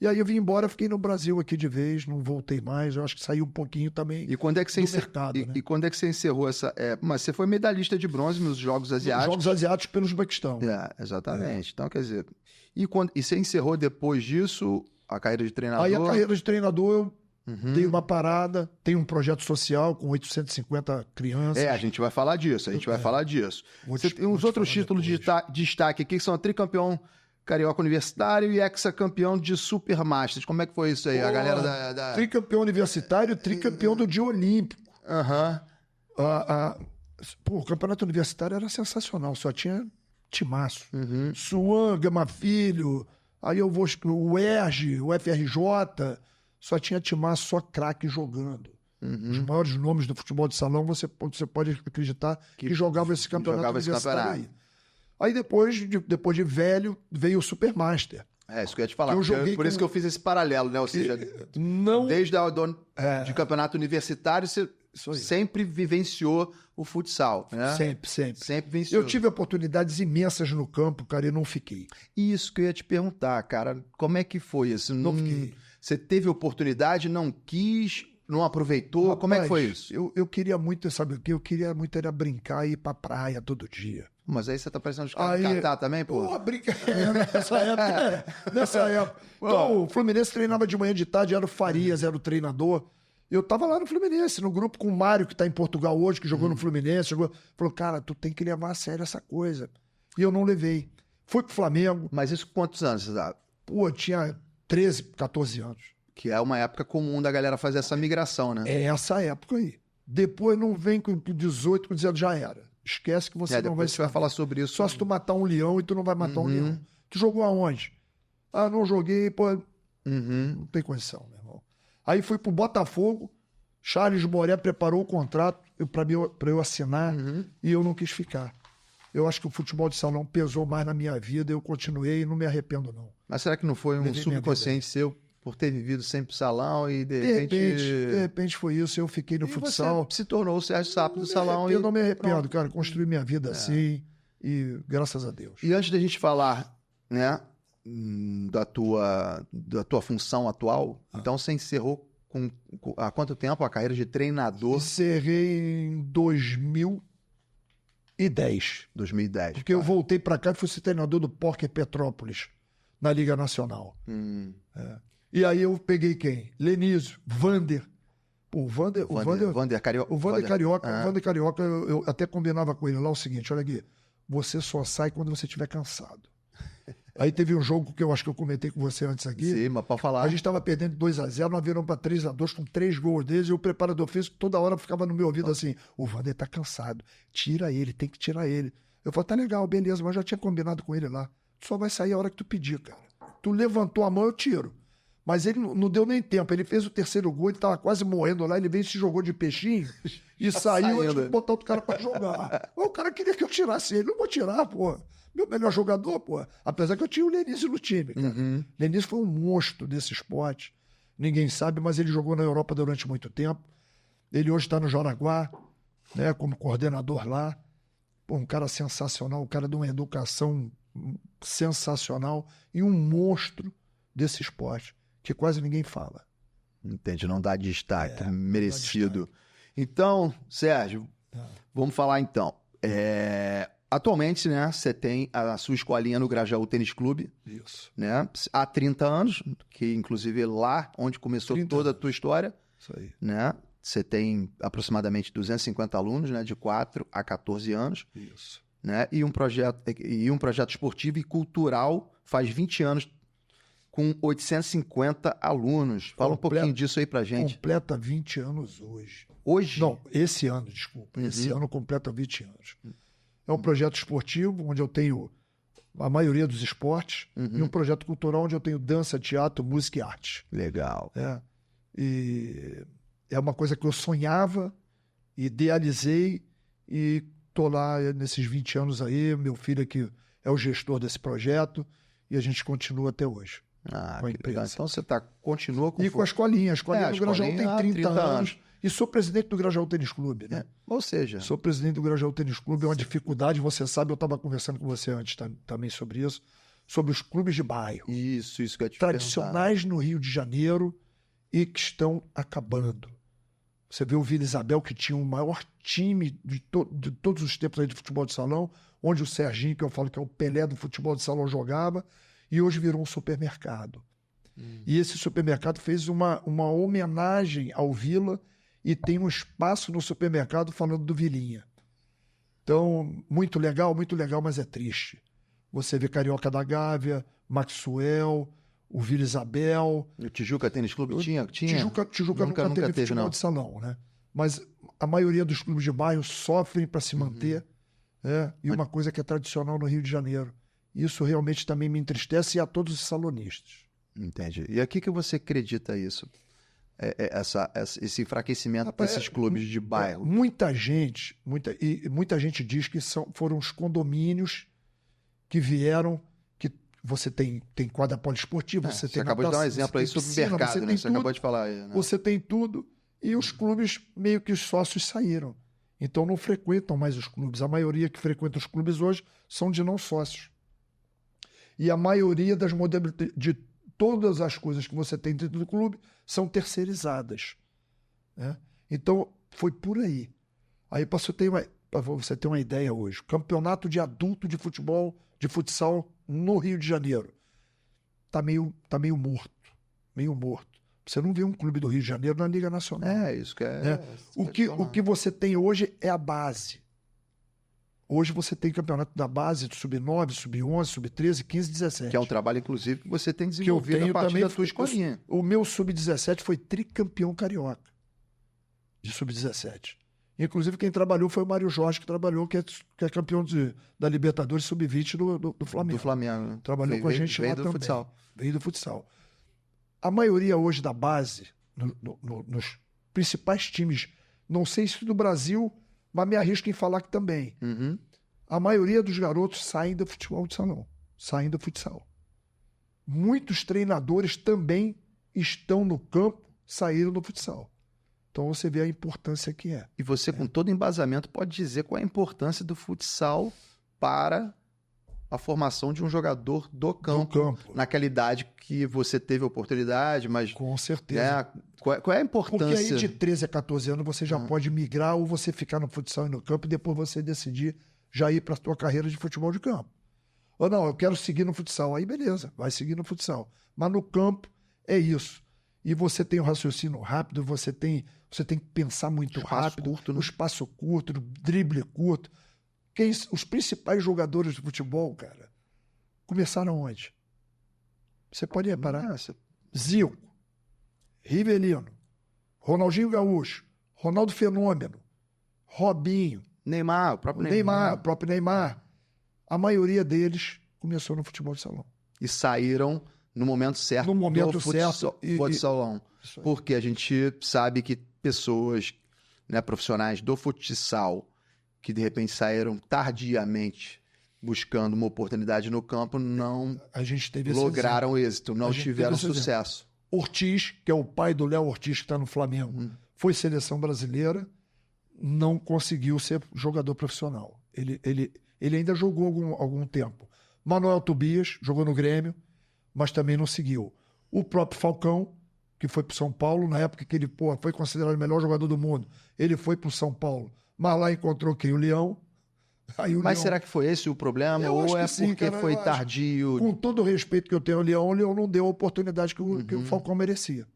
E aí eu vim embora, fiquei no Brasil aqui de vez, não voltei mais, eu acho que saí um pouquinho também e quando é que você mercado, né? E quando é que você encerrou essa... Mas você foi medalhista de bronze nos Jogos Asiáticos. Nos Jogos Asiáticos pelo Uzbequistão. Exatamente. Então, quer dizer... E você encerrou depois disso a carreira de treinador? Aí a carreira de treinador eu dei uma parada, tem um projeto social com 850 crianças. A gente vai falar disso, Você tem uns outros títulos de destaque aqui, que são tricampeão carioca universitário e hexacampeão de Supermasters. Como é que foi isso aí? A galera da... Tricampeão universitário, tricampeão do dia olímpico. O campeonato universitário era sensacional, só tinha timaço. Suan, Gama Filho, aí eu vou... O ERJ, o FRJ... Só tinha timaço, só craque jogando. Os maiores nomes do futebol de salão, você pode acreditar que jogavam esse campeonato universitário aí. Depois de velho, veio o Supermaster. Isso que eu ia te falar. Por isso que eu fiz esse paralelo, né? Ou seja, desde de campeonato universitário, você sempre vivenciou o futsal, né? Sempre venciou. Eu tive oportunidades imensas no campo, cara, e não fiquei. Isso que eu ia te perguntar, cara. Como é que foi isso? Não fiquei. Você teve oportunidade, não quis, não aproveitou? Rapaz, como é que foi isso? Eu queria muito, sabe o quê? Eu queria muito era brincar e ir pra praia todo dia. Mas aí você tá parecendo os caras de Catar também, pô? Nessa época. Então, o Fluminense treinava de manhã, de tarde, era o Farias, era o treinador. Eu tava lá no Fluminense, no grupo com o Mário, que tá em Portugal hoje, que jogou no Fluminense. Falou, cara, tu tem que levar a sério essa coisa. E eu não levei. Fui pro Flamengo. Mas isso com quantos anos você dava? Tinha 13, 14 anos. Que é uma época comum da galera fazer essa migração, né? É essa época aí. Depois não vem com 18, com 19, já era. Esquece que você não vai... Você vai falar sobre isso. Só se tu matar um leão e tu não vai matar um leão. Tu jogou aonde? Não joguei, não tem condição, meu irmão. Aí fui pro Botafogo, Charles Boré preparou o contrato para eu assinar e eu não quis ficar. Eu acho que o futebol de salão pesou mais na minha vida, eu continuei e não me arrependo, não. Mas será que não foi um subconsciente seu por ter vivido sempre salão e de repente foi isso, eu fiquei no futsal. Você se tornou o Sérgio Sapo do salão. Eu não me arrependo, cara, construí minha vida assim e graças a Deus. E antes da gente falar, né, da tua função atual, então você encerrou há quanto tempo a carreira de treinador? Encerrei em 2010. Porque eu voltei para cá e fui ser treinador do Porker Petrópolis, na Liga Nacional. E aí eu peguei quem? Lenísio, Vander. O Vander Carioca. O Vander Carioca, eu até combinava com ele lá o seguinte, olha aqui, você só sai quando você estiver cansado. Aí teve um jogo que eu acho que eu comentei com você antes aqui. Sim, mas pode falar. A gente estava perdendo 2-0, nós viramos para 3-2 com 3 gols deles e o preparador físico toda hora ficava no meu ouvido assim, o Vander tá cansado, tira ele, tem que tirar ele. Eu falei, tá legal, beleza, mas eu já tinha combinado com ele lá. Tu só vai sair a hora que tu pedir, cara. Tu levantou a mão, eu tiro. Mas ele não deu nem tempo, ele fez o terceiro gol, ele tava quase morrendo lá, ele veio e se jogou de peixinho e saiu antes de botar outro cara para jogar. O cara queria que eu tirasse ele, não vou tirar, pô. Meu melhor jogador, pô. Apesar que eu tinha o Lenísio no time, cara. Lenísio foi um monstro desse esporte. Ninguém sabe, mas ele jogou na Europa durante muito tempo. Ele hoje está no Jaraguá, né, como coordenador lá. Pô, um cara sensacional, um cara de uma educação sensacional e um monstro desse esporte, que quase ninguém fala. Entende? Não dá destaque, merecido. Dá destaque. Então, Sérgio, vamos falar então. Atualmente, né, você tem a sua escolinha no Grajaú Tênis Clube. Isso. Né, há 30 anos, que inclusive é lá onde começou toda a tua história. Isso aí. Né? Você tem aproximadamente 250 alunos, né, de 4 a 14 anos. Isso. Né, e um projeto esportivo e cultural faz 20 anos com 850 alunos. Fala um pouquinho disso aí pra gente. Completa 20 anos hoje. Hoje? Não, esse ano, desculpa. Esse ano completa 20 anos. É um projeto esportivo onde eu tenho a maioria dos esportes e um projeto cultural onde eu tenho dança, teatro, música e arte. Legal. E é uma coisa que eu sonhava, idealizei e tô lá nesses 20 anos aí. Meu filho aqui é o gestor desse projeto e a gente continua até hoje. Com a Que legal. empresa. Então você continua com... E com a escolinha. A escolinha do Grajaú escolinha há tem 30 30 anos. E sou presidente do Grajaú Tênis Clube, né? Ou seja... Sou presidente do Grajaú Tênis Clube. É uma dificuldade, você sabe, eu estava conversando com você antes também sobre isso, sobre os clubes de bairro. Isso que eu ia te Tradicionais no Rio de Janeiro e que estão acabando. Você vê o Vila Isabel, que tinha o maior time de todos os tempos aí de futebol de salão, onde o Serginho, que eu falo que é o Pelé do futebol de salão, jogava, e hoje virou um supermercado. E esse supermercado fez uma homenagem ao Vila e tem um espaço no supermercado falando do Vilinha. Então, muito legal, mas é triste. Você vê Carioca da Gávea, Maxwell, o Vila Isabel. O Tijuca Tênis Clube tinha? Tijuca nunca teve futebol de salão, né? Mas a maioria dos clubes de bairro sofrem para se manter. E uma coisa que é tradicional no Rio de Janeiro. Isso realmente também me entristece e a todos os salonistas. Entendi. E a que você acredita isso? Esse enfraquecimento desses clubes de bairro? Muita gente diz que foram os condomínios que vieram, que você tem quadra poliesportiva, você tem acabou de dar um exemplo aí sobre o mercado, né? Você acabou de falar aí, né? Você tem tudo, e os clubes, meio que os sócios saíram. Então não frequentam mais os clubes. A maioria que frequenta os clubes hoje são de não sócios. E a maioria das modalidades de todas as coisas que você tem dentro do clube são terceirizadas. Né? Então, foi por aí. Aí, para você ter uma ideia hoje, campeonato de adulto de futebol, de futsal no Rio de Janeiro, tá meio morto. Meio morto. Você não vê um clube do Rio de Janeiro na Liga Nacional. Isso que é... O que você tem hoje é a base. Hoje você tem campeonato da base, do sub-9, sub-11, sub-13, 15, 17. Que é um trabalho, inclusive, que você tem desenvolvido a partir da tua escolinha. O meu sub-17 foi tricampeão carioca de sub-17. Inclusive, quem trabalhou foi o Mário Jorge, que trabalhou, que é campeão da Libertadores sub-20 do Flamengo. Do Flamengo. Trabalhou com a gente lá também. Futsal. Veio do futsal. A maioria hoje da base, nos principais times, não sei se do Brasil, mas me arrisco em falar que também. A maioria dos garotos saem do futebol de salão, saem do futsal. Muitos treinadores também estão no campo, saíram do futsal. Então você vê a importância que é. E você, com todo embasamento, pode dizer qual é a importância do futsal para a formação de um jogador do campo. Naquela idade que você teve a oportunidade, mas... Com certeza. Qual é a importância? Porque aí de 13 a 14 anos você já pode migrar ou você ficar no futsal e no campo e depois você decidir já ir para a tua carreira de futebol de campo. Ou não, eu quero seguir no futsal. Aí beleza, vai seguir no futsal. Mas no campo é isso. E você tem o raciocínio rápido, você tem que pensar muito rápido, curto, né? O espaço curto, o drible curto. Os principais jogadores de futebol, cara, começaram onde? Você pode reparar. Zico, Rivelino, Ronaldinho Gaúcho, Ronaldo Fenômeno, Robinho, Neymar, o próprio Neymar. A maioria deles começou no futebol de salão. E saíram no momento certo do futsal. Porque a gente sabe que pessoas, né, profissionais do futsal que de repente saíram tardiamente buscando uma oportunidade no campo, não lograram êxito, não tiveram sucesso. Ortiz, que é o pai do Léo Ortiz, que está no Flamengo, foi seleção brasileira, não conseguiu ser jogador profissional. Ele ainda jogou algum tempo. Manuel Tobias jogou no Grêmio, mas também não seguiu. O próprio Falcão, que foi para o São Paulo, na época que ele foi considerado o melhor jogador do mundo, ele foi para o São Paulo, mas lá encontrou quem? O Leão. Mas será que foi esse o problema? Ou é porque foi tardio? Com todo o respeito que eu tenho ao Leão, o Leão não deu a oportunidade que o Falcão merecia.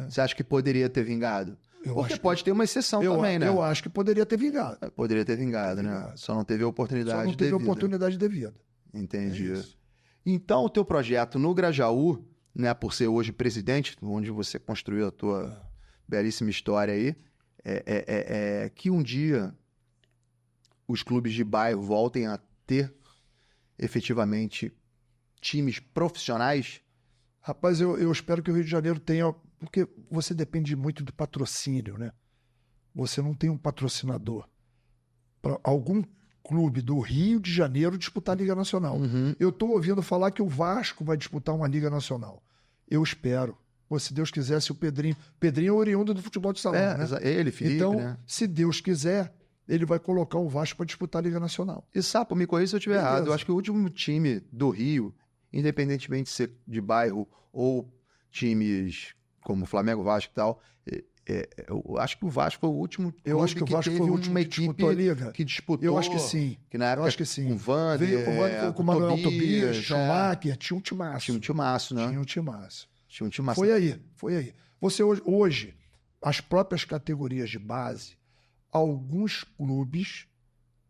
Você acha que poderia ter vingado? Porque pode ter uma exceção também, né? Eu acho que poderia ter vingado. Poderia ter vingado, né? Só não teve a oportunidade devida. Só não teve a oportunidade devida. Entendi. Então, o teu projeto no Grajaú, né, por ser hoje presidente, onde você construiu a tua belíssima história aí, é que um dia os clubes de bairro voltem a ter efetivamente times profissionais. Rapaz, eu espero que o Rio de Janeiro tenha, porque você depende muito do patrocínio, né? Você não tem um patrocinador. Para algum clube do Rio de Janeiro disputar a Liga Nacional. Eu estou ouvindo falar que o Vasco vai disputar uma Liga Nacional. Eu espero. Pô, se Deus quisesse, o Pedrinho... Pedrinho é oriundo do futebol de salão, né? Ele, Felipe, então, né? se Deus quiser, ele vai colocar o Vasco para disputar a Liga Nacional. E Sapo, me corrija se eu estiver errado. Eu acho que o último time do Rio, independentemente de ser de bairro ou times como Flamengo, Vasco e tal, eu acho que o Vasco foi o último clube Eu acho que o Vasco foi o último que disputou a Liga. que disputou. Eu acho que sim. Que na época, eu acho que sim. com o Vander, com o Manuel Tobias, Schumacher, tinha um timaço. Tinha um timaço, né? Tinha um timaço. Tinha um timaço. Foi aí. Você hoje, as próprias categorias de base, alguns clubes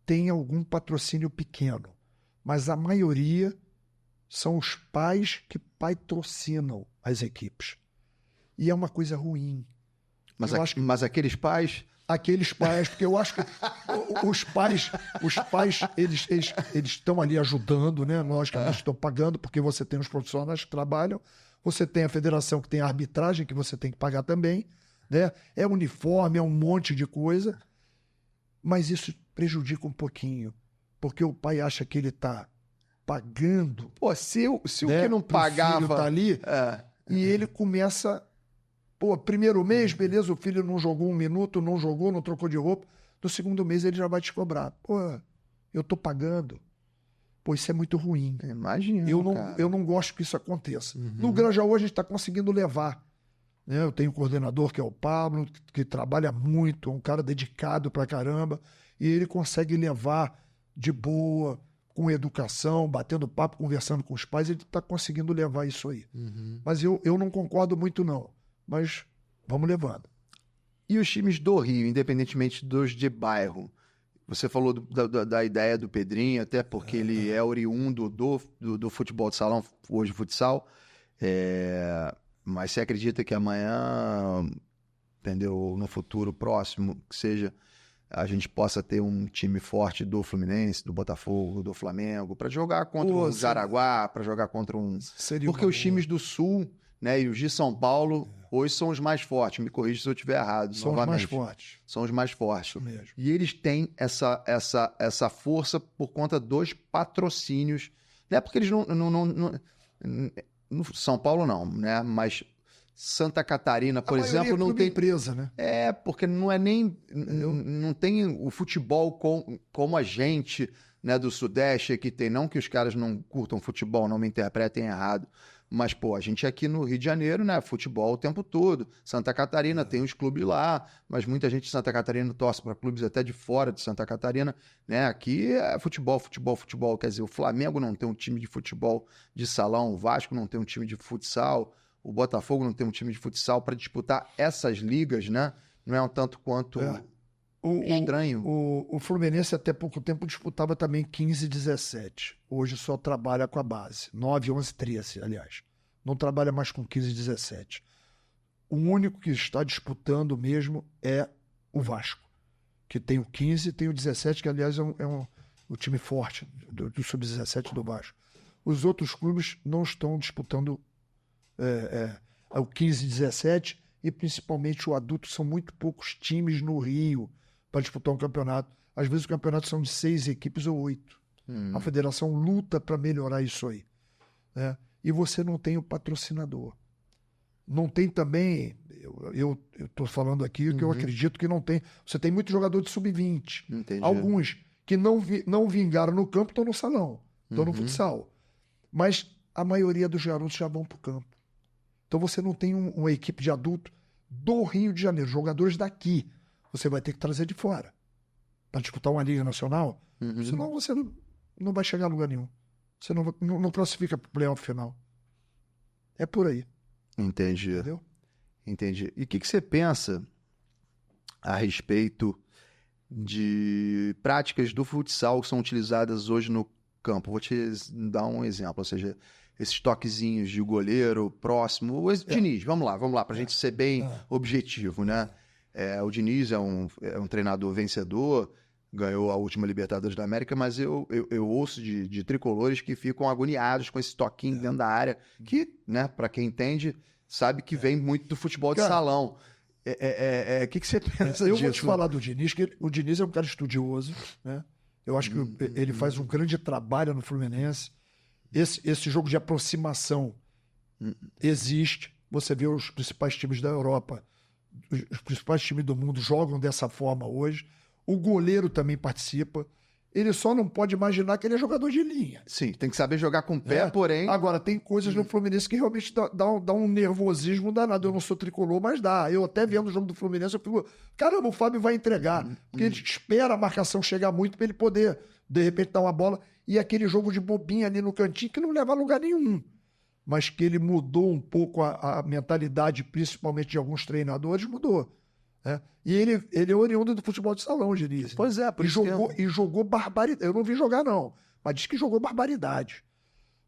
têm algum patrocínio pequeno, mas a maioria são os pais que patrocinam as equipes. E é uma coisa ruim. Mas aqueles pais... Aqueles pais, porque eu acho que os pais eles estão ali ajudando, né? Logicamente estão pagando, porque você tem os profissionais que trabalham, você tem a federação que tem a arbitragem, que você tem que pagar também, né? É uniforme, é um monte de coisa, mas isso prejudica um pouquinho, porque o pai acha que ele está pagando. Pô, se o né? que não pagava... O filho tá ali, e ele começa... Pô, primeiro mês, beleza, o filho não jogou 1 minuto, não jogou, não trocou de roupa. No segundo mês ele já vai te cobrar. Pô, eu tô pagando. Pô, isso é muito ruim. Imagina, eu não gosto que isso aconteça. No Grajaú a gente está conseguindo levar. Né? Eu tenho um coordenador que é o Pablo, que trabalha muito, é um cara dedicado pra caramba, e ele consegue levar de boa, com educação, batendo papo, conversando com os pais, ele está conseguindo levar isso aí. Mas eu não concordo muito, não. Mas vamos levando. E os times do Rio, independentemente dos de bairro? Você falou da ideia do Pedrinho, até porque ele é oriundo do futebol de salão, hoje futsal. Mas você acredita que amanhã, entendeu, no futuro próximo, que seja, a gente possa ter um time forte do Fluminense, do Botafogo, do Flamengo, para jogar contra o Jaraguá, para jogar contra um... Porque os times do Sul, né, e os de São Paulo... Hoje são os mais fortes, me corrija se eu estiver errado. São os mais fortes. São os mais fortes. Isso mesmo. E eles têm essa força por conta dos patrocínios. Não é porque eles não no São Paulo não, né? Mas Santa Catarina, por exemplo, não tem empresa, né? Porque não é nem não tem o futebol como a gente, né, do Sudeste que tem, não que os caras não curtam futebol, não me interpretem errado. Mas, pô, a gente aqui no Rio de Janeiro, né? Futebol o tempo todo. Santa Catarina tem os clubes lá, mas muita gente de Santa Catarina torce para clubes até de fora de Santa Catarina, né? Aqui é futebol. Quer dizer, o Flamengo não tem um time de futebol de salão, o Vasco não tem um time de futsal, o Botafogo não tem um time de futsal para disputar essas ligas, né? Não é um tanto quanto estranho. O Fluminense até pouco tempo disputava também 15 e 17. Hoje só trabalha com a base. 9, 11, 13, aliás. Não trabalha mais com 15 e 17. O único que está disputando mesmo é o Vasco, que tem o 15 e tem o 17, que aliás é o time forte do Sub-17 do Vasco. Os outros clubes não estão disputando o 15 e 17 e principalmente o adulto. São muito poucos times no Rio para disputar um campeonato. Às vezes o campeonato são de 6 equipes ou 8. A federação luta para melhorar isso aí. Né? E você não tem o patrocinador. Não tem também... Eu estou falando aqui que eu acredito que não tem. Você tem muito jogador de sub-20. Entendi. Alguns que não vingaram no campo estão no salão, estão no futsal. Mas a maioria dos garotos já vão para o campo. Então você não tem uma equipe de adulto do Rio de Janeiro, jogadores daqui. Você vai ter que trazer de fora para disputar uma Liga Nacional. Senão você não vai chegar a lugar nenhum. Você não classifica para o playoff final. É por aí. Entendi. Entendeu? Entendi. E o que você pensa a respeito de práticas do futsal que são utilizadas hoje no campo. Vou te dar um exemplo, ou seja, esses toquezinhos de goleiro próximo. O Diniz, vamos lá, pra gente ser bem objetivo, né? O Diniz é um treinador vencedor, ganhou a última Libertadores da América, mas eu ouço de tricolores que ficam agoniados com esse toquinho dentro da área, que, né, pra quem entende, sabe que vem muito do futebol de salão. O que você pensa Eu disso? vou te falar do Diniz, que o Diniz é um cara estudioso, né? Eu acho que ele faz um grande trabalho no Fluminense. Esse jogo de aproximação existe. Você vê os principais times da Europa, os principais times do mundo jogam dessa forma hoje. O goleiro também participa. Ele só não pode imaginar que ele é jogador de linha. Sim, tem que saber jogar com o pé, porém... Agora, tem coisas no Fluminense que realmente dá um nervosismo danado. Eu não sou tricolor, mas dá. Eu até vendo o jogo do Fluminense, eu fico... Caramba, o Fábio vai entregar. Porque ele espera a marcação chegar muito para ele poder, de repente, dar uma bola. E aquele jogo de bobinha ali no cantinho que não leva a lugar nenhum. Mas que ele mudou um pouco a mentalidade, principalmente de alguns treinadores, mudou. Né? E ele é oriundo do futebol de salão, Diniz. Pois é, por isso E jogou barbaridade. Eu não vi jogar, não. Mas diz que jogou barbaridade.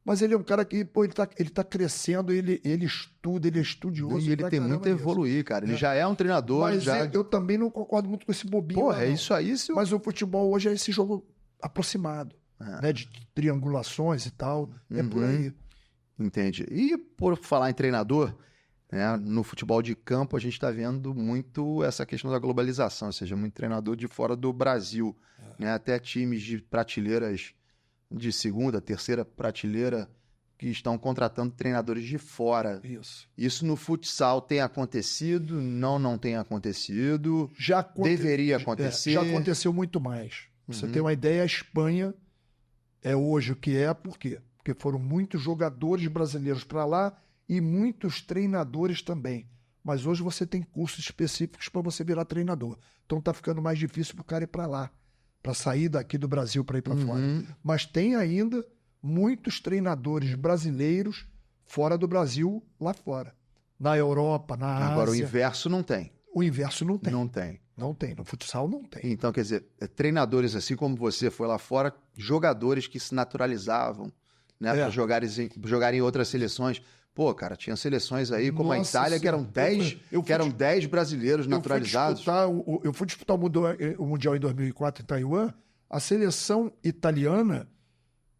Mas ele é um cara que, pô, ele tá crescendo, ele estuda, ele é estudioso. E ele tem muito a evoluir, cara. Ele já é um treinador. Mas eu também não concordo muito com esse bobinho. Porra, não. é isso aí. Mas o futebol hoje é esse jogo aproximado, né? De triangulações e tal. É por aí. Entendi. E por falar em treinador, né, no futebol de campo a gente está vendo muito essa questão da globalização, ou seja, muito treinador de fora do Brasil, né, até times de prateleiras de segunda, terceira prateleira que estão contratando treinadores de fora. Isso no futsal tem acontecido? Não tem acontecido? Deveria acontecer? Já aconteceu muito mais. Você tem uma ideia, a Espanha é hoje o que é, por quê? Porque foram muitos jogadores brasileiros para lá e muitos treinadores também. Mas hoje você tem cursos específicos para você virar treinador. Então tá ficando mais difícil para o cara ir para lá, para sair daqui do Brasil para ir para fora. Mas tem ainda muitos treinadores brasileiros fora do Brasil, lá fora. Na Europa, na Ásia. Agora o inverso não tem. O inverso não tem. Não tem. Não tem. No futsal não tem. Então, quer dizer, treinadores assim como você foi lá fora, jogadores que se naturalizavam, né, para jogarem em outras seleções. Pô, cara, tinha seleções aí como a Itália que eram 10 brasileiros naturalizados. Eu fui disputar o Mundial em 2004 em Taiwan. A seleção italiana,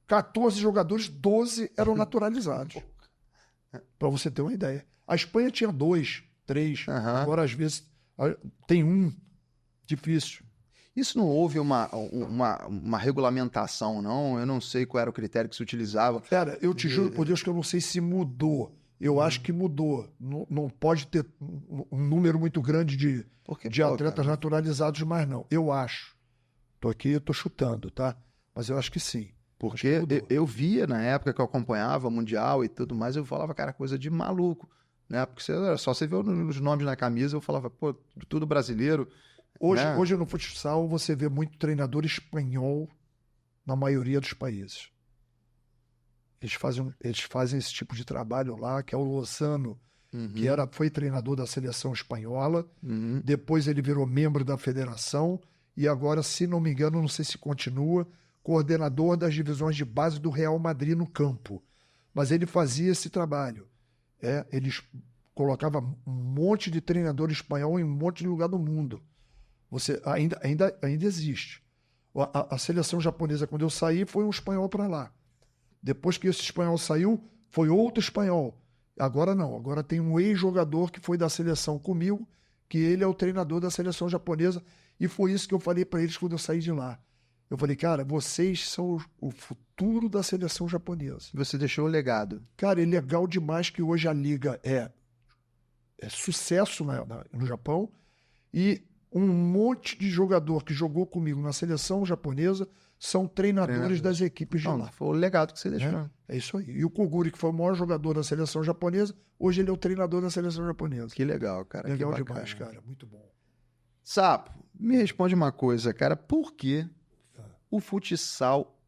14 jogadores, 12 eram naturalizados. Para você ter uma ideia. A Espanha tinha 2, 3. Agora, às vezes, tem um. Difícil. Isso não houve uma regulamentação, não? Eu não sei qual era o critério que se utilizava. Cara, eu te juro por Deus que eu não sei se mudou. Eu acho que mudou. Não pode ter um número muito grande de atletas naturalizados, mas não. Eu acho. Tô aqui, eu tô chutando, tá? Mas eu acho que sim. Porque eu via, na época que eu acompanhava o Mundial e tudo mais, eu falava, cara, coisa de maluco. Né? Porque só você vê os nomes na camisa, eu falava, pô, tudo brasileiro. Hoje no futsal você vê muito treinador espanhol na maioria dos países. Eles fazem esse tipo de trabalho lá, que é o Lozano, que foi treinador da seleção espanhola, depois ele virou membro da federação e agora, se não me engano, não sei se continua, coordenador das divisões de base do Real Madrid no campo. Mas ele fazia esse trabalho. Eles colocavam um monte de treinador espanhol em um monte de lugar do mundo. Você ainda existe. A seleção japonesa, quando eu saí, foi um espanhol para lá. Depois que esse espanhol saiu, foi outro espanhol. Agora não. Agora tem um ex-jogador que foi da seleção comigo, que ele é o treinador da seleção japonesa. E foi isso que eu falei para eles quando eu saí de lá. Eu falei, cara, vocês são o futuro da seleção japonesa. Você deixou o legado. Cara, é legal demais que hoje a liga é sucesso no Japão e um monte de jogador que jogou comigo na seleção japonesa são treinadores das equipes de lá. Foi o legado que você deixou. É isso aí. E o Koguri, que foi o maior jogador da seleção japonesa, hoje ele é o treinador da seleção japonesa. Que legal, cara. Legal demais, cara. Muito bom. Sapo, me responde uma coisa, cara. Por que o futsal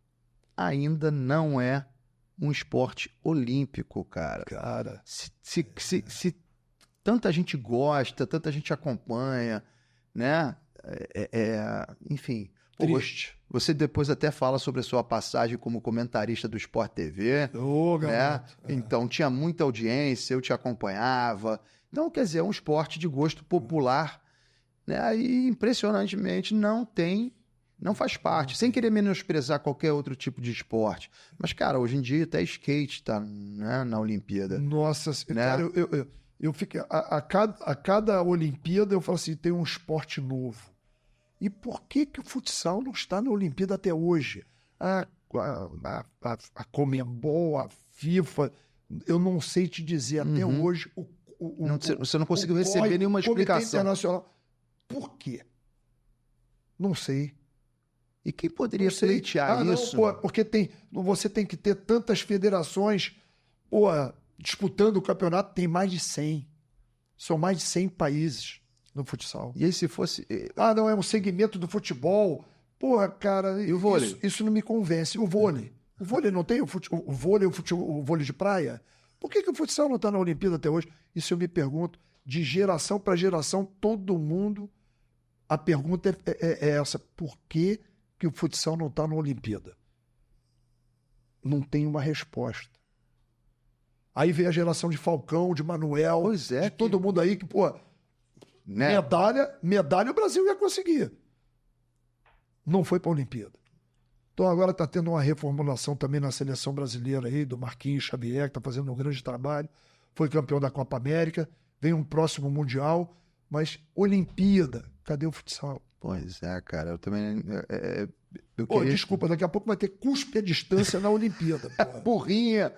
ainda não é um esporte olímpico, cara? Cara. Se tanta gente gosta, tanta gente acompanha, né? Enfim, Triste. Você depois até fala sobre a sua passagem como comentarista do Sport TV, Ô, né? garoto. Então tinha muita audiência, eu te acompanhava. Então, quer dizer, é um esporte de gosto popular, né? E impressionantemente não faz parte, sem querer menosprezar qualquer outro tipo de esporte. Mas, cara, hoje em dia até skate tá, né, na Olimpíada. Nossa, Né? cara, eu fico. A cada Olimpíada eu falo assim: tem um esporte novo. E por que o futsal não está na Olimpíada até hoje? A Conmebol, a FIFA, eu não sei te dizer até hoje. Você não conseguiu receber nenhuma Comitê explicação. Internacional. Por quê? Não sei. E quem poderia pleitear isso? Não, pô, porque você tem que ter tantas federações disputando o campeonato, tem mais de 100. São mais de 100 países no futsal. E aí, se fosse. Não, é um segmento do futebol. Porra, cara, E o vôlei? Isso não me convence. O vôlei. O vôlei não tem o vôlei de praia? Por que o futsal não está na Olimpíada até hoje? Isso eu me pergunto. De geração para geração, todo mundo. A pergunta é essa: por que o futsal não está na Olimpíada? Não tem uma resposta. Aí vem a geração de Falcão, de Manuel, Pois é, de todo mundo aí que, né? medalha o Brasil ia conseguir. Não foi para a Olimpíada. Então agora está tendo uma reformulação também na seleção brasileira aí, do Marquinhos Xavier, que está fazendo um grande trabalho. Foi campeão da Copa América, vem um próximo Mundial, mas Olimpíada, cadê o futsal? Pois é, cara, eu também. Desculpa, daqui a pouco vai ter cuspe à distância na Olimpíada. Burrinha.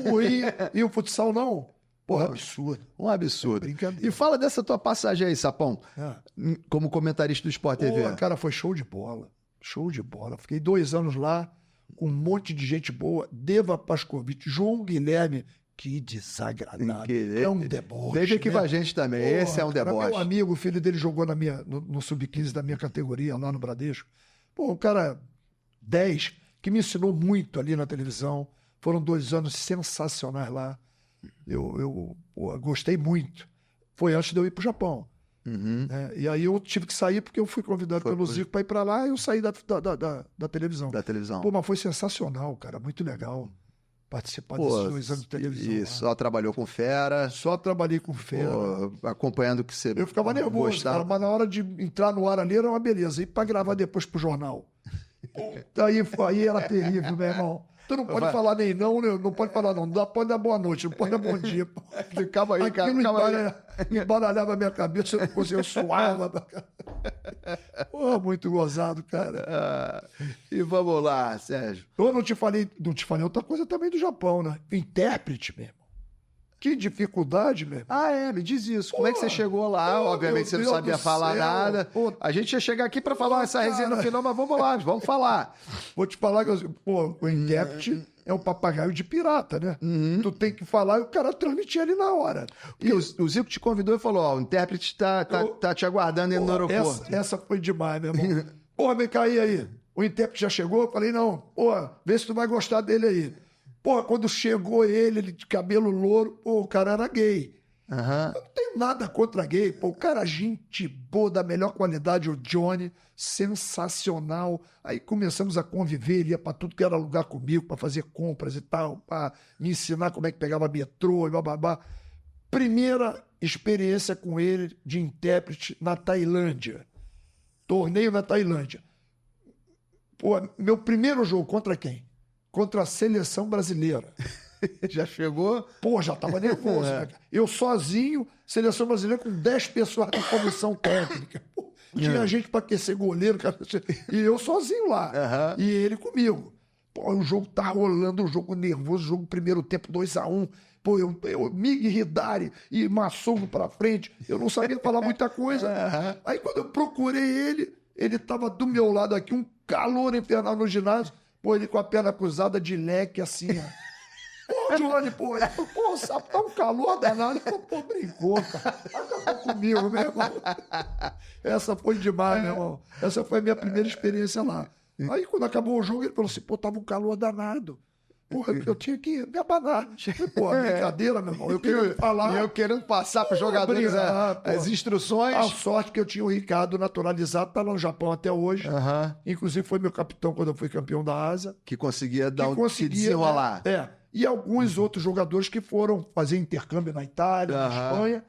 Porrinha. E o futsal não? Porra, absurdo. Um absurdo. Brincadeira. E fala dessa tua passagem aí, Sapão, como comentarista do Sport TV. Cara, foi show de bola. Show de bola. Fiquei 2 anos lá, com um monte de gente boa. Deva Pascovitch, João Guilherme. Que desagradável. É um deboche. Teve aqui com a gente também. Esse é um deboche. Meu amigo, o filho dele jogou no Sub-15 da minha categoria, lá no Bradesco. Um cara 10, que me ensinou muito ali na televisão. Foram 2 anos sensacionais lá. Eu gostei muito. Foi antes de eu ir para o Japão. E aí eu tive que sair porque eu fui convidado pelo Zico para ir para lá e eu saí da televisão. Da televisão. Mas foi sensacional, cara. Muito legal participar desses 2 anos de televisão. E só trabalhou com fera. Só trabalhei com fera. Acompanhando o que você Eu ficava nervoso, cara, mas na hora de entrar no ar ali era uma beleza. E para gravar depois pro jornal. Aí era terrível, meu irmão. Tu não pode falar nem não, né? Não pode falar não. Pode dar boa noite, não pode dar bom dia. Calma aí, cara. Embaralhava a minha cabeça, eu suava. Muito gozado, cara. E vamos lá, Sérgio. Eu não te falei outra coisa também do Japão, né? Intérprete mesmo. Que dificuldade, meu irmão. Me diz isso. Como é que você chegou lá? Obviamente você não sabia falar nada. A gente ia chegar aqui para falar essa resenha no final, mas vamos lá, vamos falar. Vou te falar que o intérprete é um papagaio de pirata, né? Tu tem que falar e o cara transmitir ali na hora. Porque o Zico te convidou e falou: o intérprete tá te aguardando aí no aeroporto. Essa foi demais, meu irmão. Vem cá aí. O intérprete já chegou? Eu falei, não. Vê se tu vai gostar dele aí. Quando chegou ele de cabelo louro, o cara era gay. Eu não tenho nada contra gay. O cara, gente boa, da melhor qualidade, o Johnny, sensacional. Aí começamos a conviver, ele ia para tudo que era lugar comigo, para fazer compras e tal, para me ensinar como é que pegava metrô e bababá. Primeira experiência com ele de intérprete na Tailândia. Torneio na Tailândia. Meu primeiro jogo contra quem? Contra a seleção brasileira. Já chegou? Já tava nervoso. Né? Eu sozinho, seleção brasileira com 10 pessoas de comissão técnica. Tinha gente para aquecer goleiro, cara, e eu sozinho lá. E ele comigo. O jogo tá rolando, um jogo nervoso, jogo primeiro tempo 2-1. Eu Miguel Hidari e Massogo para frente. Eu não sabia falar muita coisa. Aí quando eu procurei ele tava do meu lado aqui, um calor infernal no ginásio. Ele com a perna cruzada de leque, assim, ó. Johnny, sabe, tá um calor danado. Brincou, cara. Acabou comigo, meu irmão. Essa foi demais, meu irmão. Essa foi a minha primeira experiência lá. Aí, quando acabou o jogo, ele falou assim, tava um calor danado. Porra, eu tinha que me abanar. Porra, brincadeira, meu irmão. Eu queria falar. E eu querendo passar para os jogadores as instruções. A sorte que eu tinha o Ricardo naturalizado, tá lá no Japão até hoje. Inclusive foi meu capitão quando eu fui campeão da Ásia. Que conseguia desenrolar. E alguns outros jogadores que foram fazer intercâmbio na Itália, na Espanha.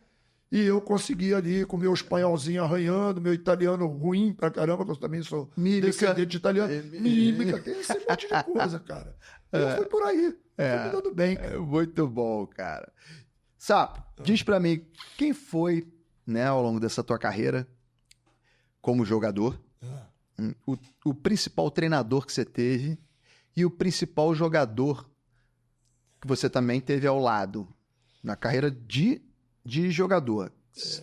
E eu consegui ali, com meu espanholzinho arranhando, meu italiano ruim pra caramba, que eu também sou descendente de italiano. Mímica, tem esse monte de coisa, cara. Eu fui por aí. Fui me dando bem, cara. Muito bom, cara. Sapo, diz pra mim, quem foi, né, ao longo dessa tua carreira, como jogador, o principal treinador que você teve e o principal jogador que você também teve ao lado na carreira de jogador,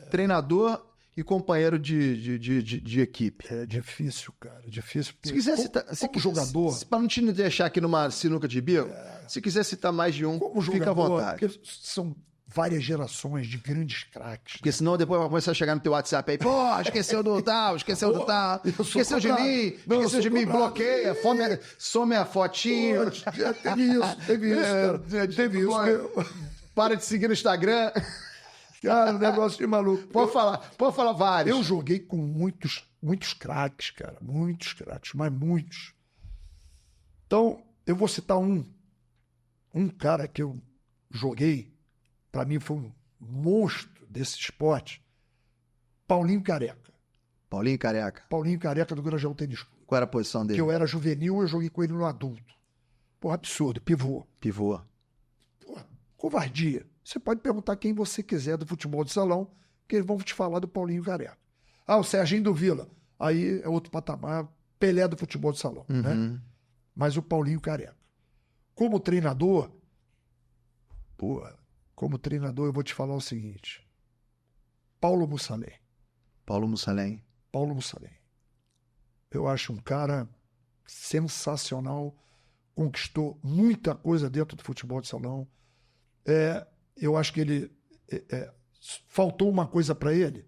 treinador e companheiro de equipe. É difícil, cara, difícil. Se quiser citar, jogador, para não te deixar aqui numa sinuca de bico, se quiser citar mais de um, fica à vontade. Porque são várias gerações de grandes craques. Porque senão depois vai começar a chegar no teu WhatsApp aí, pô, esqueceu do tal, esqueceu do tal, esqueceu de mim, bloqueia, some a fotinho. Teve isso, cara. Para de seguir no Instagram. Cara, um negócio de maluco. Pode falar vários. Eu joguei com muitos craques, cara. Muitos craques, mas muitos. Então, eu vou citar um cara que eu joguei, pra mim foi um monstro desse esporte. Paulinho Careca. Paulinho Careca. Paulinho Careca do Grajaú Tênis Clube. Qual era a posição dele? Que eu era juvenil, eu joguei com ele no adulto. Pô, absurdo, pivô. Pivô. Pô, covardia. Você pode perguntar quem você quiser do futebol de salão, que eles vão te falar do Paulinho Careca. O Serginho do Vila. Aí é outro patamar, Pelé do futebol de salão, né? Mas o Paulinho Careca. Como treinador, eu vou te falar o seguinte. Paulo Mussalem. Eu acho um cara sensacional, conquistou muita coisa dentro do futebol de salão. Eu acho que ele faltou uma coisa para ele,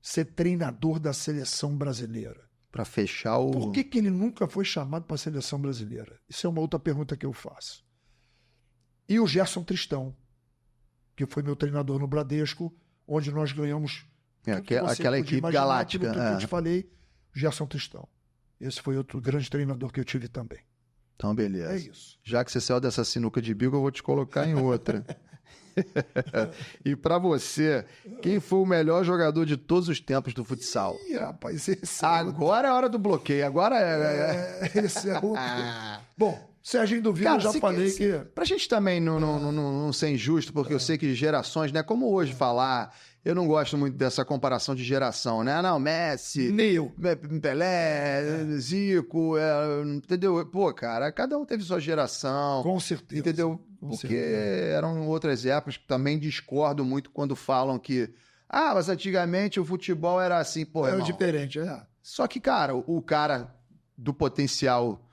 ser treinador da seleção brasileira. Para fechar o... Por que ele nunca foi chamado para a seleção brasileira? Isso é uma outra pergunta que eu faço. E o Gerson Tristão, que foi meu treinador no Bradesco, onde nós ganhamos aquela equipe galáctica. Tudo que eu te falei, Gerson Tristão. Esse foi outro grande treinador que eu tive também. Então, beleza. É isso. Já que você saiu dessa sinuca de bico, eu vou te colocar em outra. E pra você, quem foi o melhor jogador de todos os tempos do futsal? Ih, rapaz, esse agora é a hora do bloqueio. Agora esse é outro. Bom, Serginho do Vila, eu já falei que... Pra gente também não ser injusto, porque eu sei que gerações, né? Como hoje falar... Eu não gosto muito dessa comparação de geração, né? Não, Messi, nem eu. Pelé, Zico, entendeu? Pô, cara, cada um teve sua geração. Com certeza. Entendeu? Porque eram outras épocas que também discordo muito quando falam que... mas antigamente o futebol era assim, pô, era diferente, Só que, cara, o cara do potencial,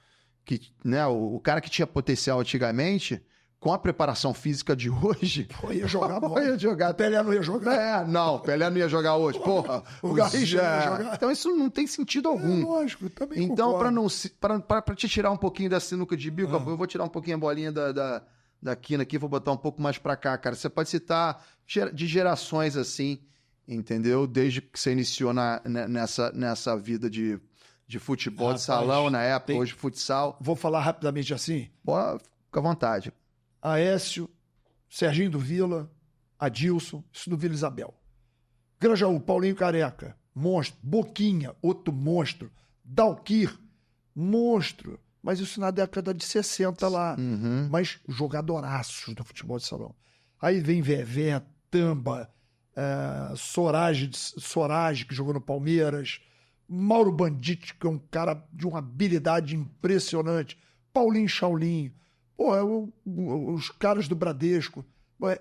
né? O cara que tinha potencial antigamente... Com a preparação física de hoje... Pô, ia jogar bola. Pelé não ia jogar. Pelé não ia jogar hoje. Porra, o Garrincha ia jogar. Então isso não tem sentido algum. Lógico, eu também então, para te tirar um pouquinho da sinuca de bico, eu vou tirar um pouquinho a bolinha da quina aqui, vou botar um pouco mais pra cá, cara. Você pode citar de gerações assim, entendeu? Desde que você iniciou nessa vida de futebol de salão, na época, hoje futsal. Vou falar rapidamente assim? Pô, fica à vontade. Aécio, Serginho do Vila, Adilson, isso do Vila Isabel. Grajaú, Paulinho Careca, monstro. Boquinha, outro monstro. Dalquir, monstro. Mas isso na década de 60 lá. Mas jogadoraços do futebol de salão. Aí vem Vevé, Tamba, Sorage, que jogou no Palmeiras, Mauro Bandit, que é um cara de uma habilidade impressionante, Paulinho Chaulinho. Pô, os caras do Bradesco,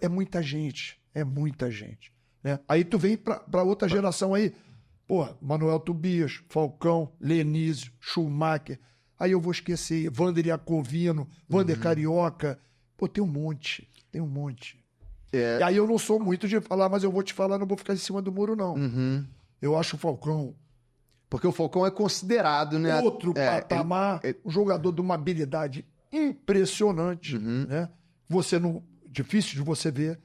é muita gente, né? Aí tu vem pra outra geração aí, pô, Manuel Tobias, Falcão, Lenísio, Schumacher, aí eu vou esquecer, Vander Iacovino, Vander Carioca, pô, tem um monte. E aí eu não sou muito de falar, mas eu vou te falar, não vou ficar em cima do muro, não. Eu acho o Falcão... Porque o Falcão é considerado, né? Outro patamar, um jogador de uma habilidade impressionante, né? Difícil de você ver.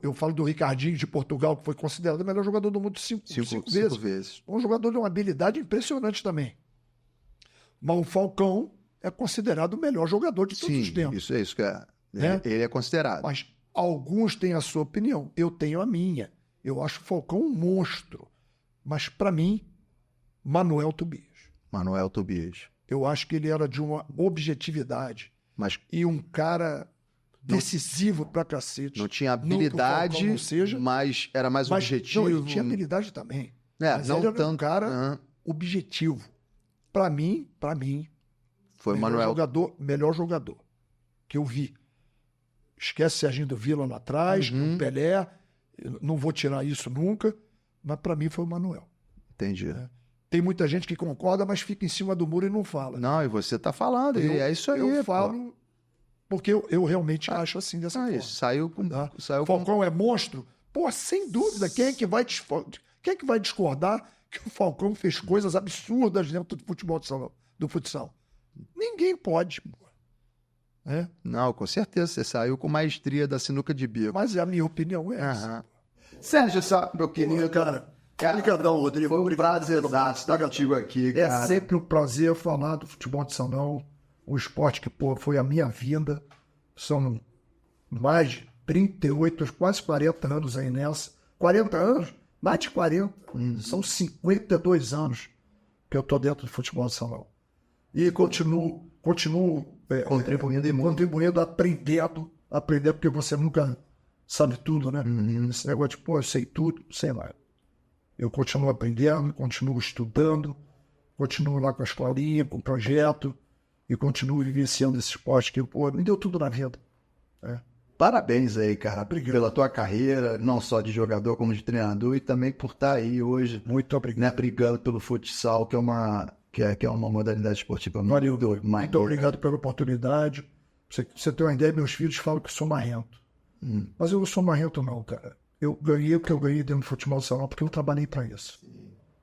Eu falo do Ricardinho de Portugal, que foi considerado o melhor jogador do mundo cinco vezes. Um jogador de uma habilidade impressionante também. Mas o Falcão é considerado o melhor jogador de todos os tempos. Isso que é. Né? Ele é considerado. Mas alguns têm a sua opinião. Eu tenho a minha. Eu acho o Falcão um monstro. Mas, para mim, Manuel Tobias. Manuel Tobias. Eu acho que ele era de uma objetividade. E um cara decisivo pra cacete. Não tinha habilidade, mas era mais objetivo. Não, ele tinha habilidade também. Mas não ele era um cara objetivo. Pra mim, foi o Manuel. Melhor jogador que eu vi. Esquece Serginho do Vila lá atrás, o Pelé. Eu não vou tirar isso nunca, mas pra mim foi o Manuel. Entendi. Tem muita gente que concorda, mas fica em cima do muro e não fala. Não, e você tá falando, é isso aí. Eu falo porque eu realmente acho assim, dessa forma. Saiu com... Falcão é monstro? Pô, sem dúvida. Quem é que vai discordar que o Falcão fez coisas absurdas dentro do futebol do futsal? Ninguém pode, pô. Não, com certeza. Você saiu com maestria da sinuca de bico. Mas a minha opinião é essa. Sérgio Sá, meu querido, cara. Obrigadão, Rodrigo. Foi um prazer estar contigo aqui, cara. É sempre um prazer falar do futebol de salão, o esporte que, foi a minha vida. São mais de 38, quase 40 anos aí nessa. 40 anos? Mais de 40. São 52 anos que eu estou dentro do futebol de salão. E continuo contribuindo, aprendendo, porque você nunca sabe tudo, né? Esse negócio de, eu sei tudo, sei lá. Eu continuo aprendendo, continuo estudando, continuo lá com a escolinha, com o projeto, e continuo vivenciando esse esporte que, me deu tudo na vida. Parabéns aí, cara, pela tua carreira, não só de jogador como de treinador, e também por estar aí hoje, muito obrigado, brigando pelo futsal, que é uma modalidade esportiva. Muito obrigado pela oportunidade. Pra você ter uma ideia, meus filhos falam que eu sou marrento. Mas eu não sou marrento não, cara. Eu ganhei o que eu ganhei dentro do futebol de salão porque eu trabalhei para isso.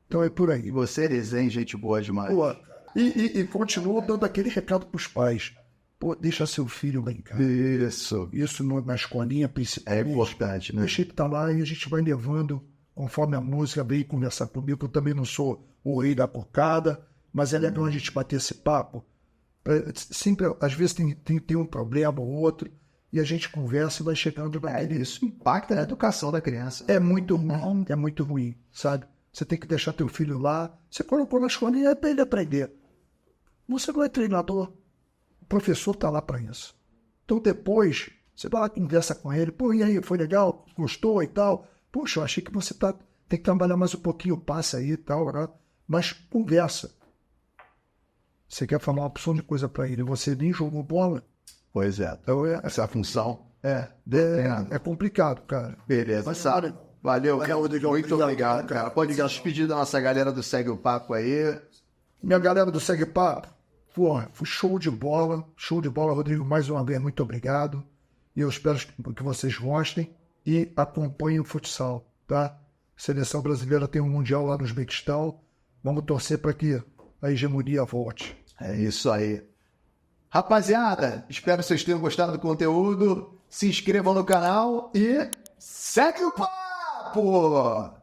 Então é por aí. E você é desenho, gente boa demais. E continuo dando aquele recado pros pais. Deixa seu filho brincar. Isso na escolinha principal. É importante, né? Deixa ele estar lá e a gente vai levando conforme a música veio conversar comigo, que eu também não sou o rei da cocada, mas é legal a gente bater esse papo. Sempre, às vezes tem um problema ou outro, e a gente conversa e vai chegando lá. Isso impacta na educação da criança. É muito ruim, sabe? Você tem que deixar teu filho lá. Você colocou na escolinha é para ele aprender. Você não é treinador. O professor está lá para isso. Então depois, você vai lá, conversa com ele. E aí, foi legal? Gostou e tal? Poxa, eu achei que você tem que trabalhar mais um pouquinho o passe aí e tal, né? Mas conversa. Você quer falar uma opção de coisa para ele. Você nem jogou bola. Pois é. Então, essa função é complicado, cara. Beleza. Mas, valeu, Rodrigo. Muito obrigado, cara. Pode despedir da nossa galera do Segue o Papo aí. Minha galera do Segue o Papo, foi show de bola. Show de bola, Rodrigo. Mais uma vez, muito obrigado. E eu espero que vocês gostem e acompanhem o futsal, tá? A seleção brasileira tem um Mundial lá no Uzbequistão. Vamos torcer para que a hegemonia volte. É isso aí. Rapaziada, espero que vocês tenham gostado do conteúdo. Se inscrevam no canal e segue o papo!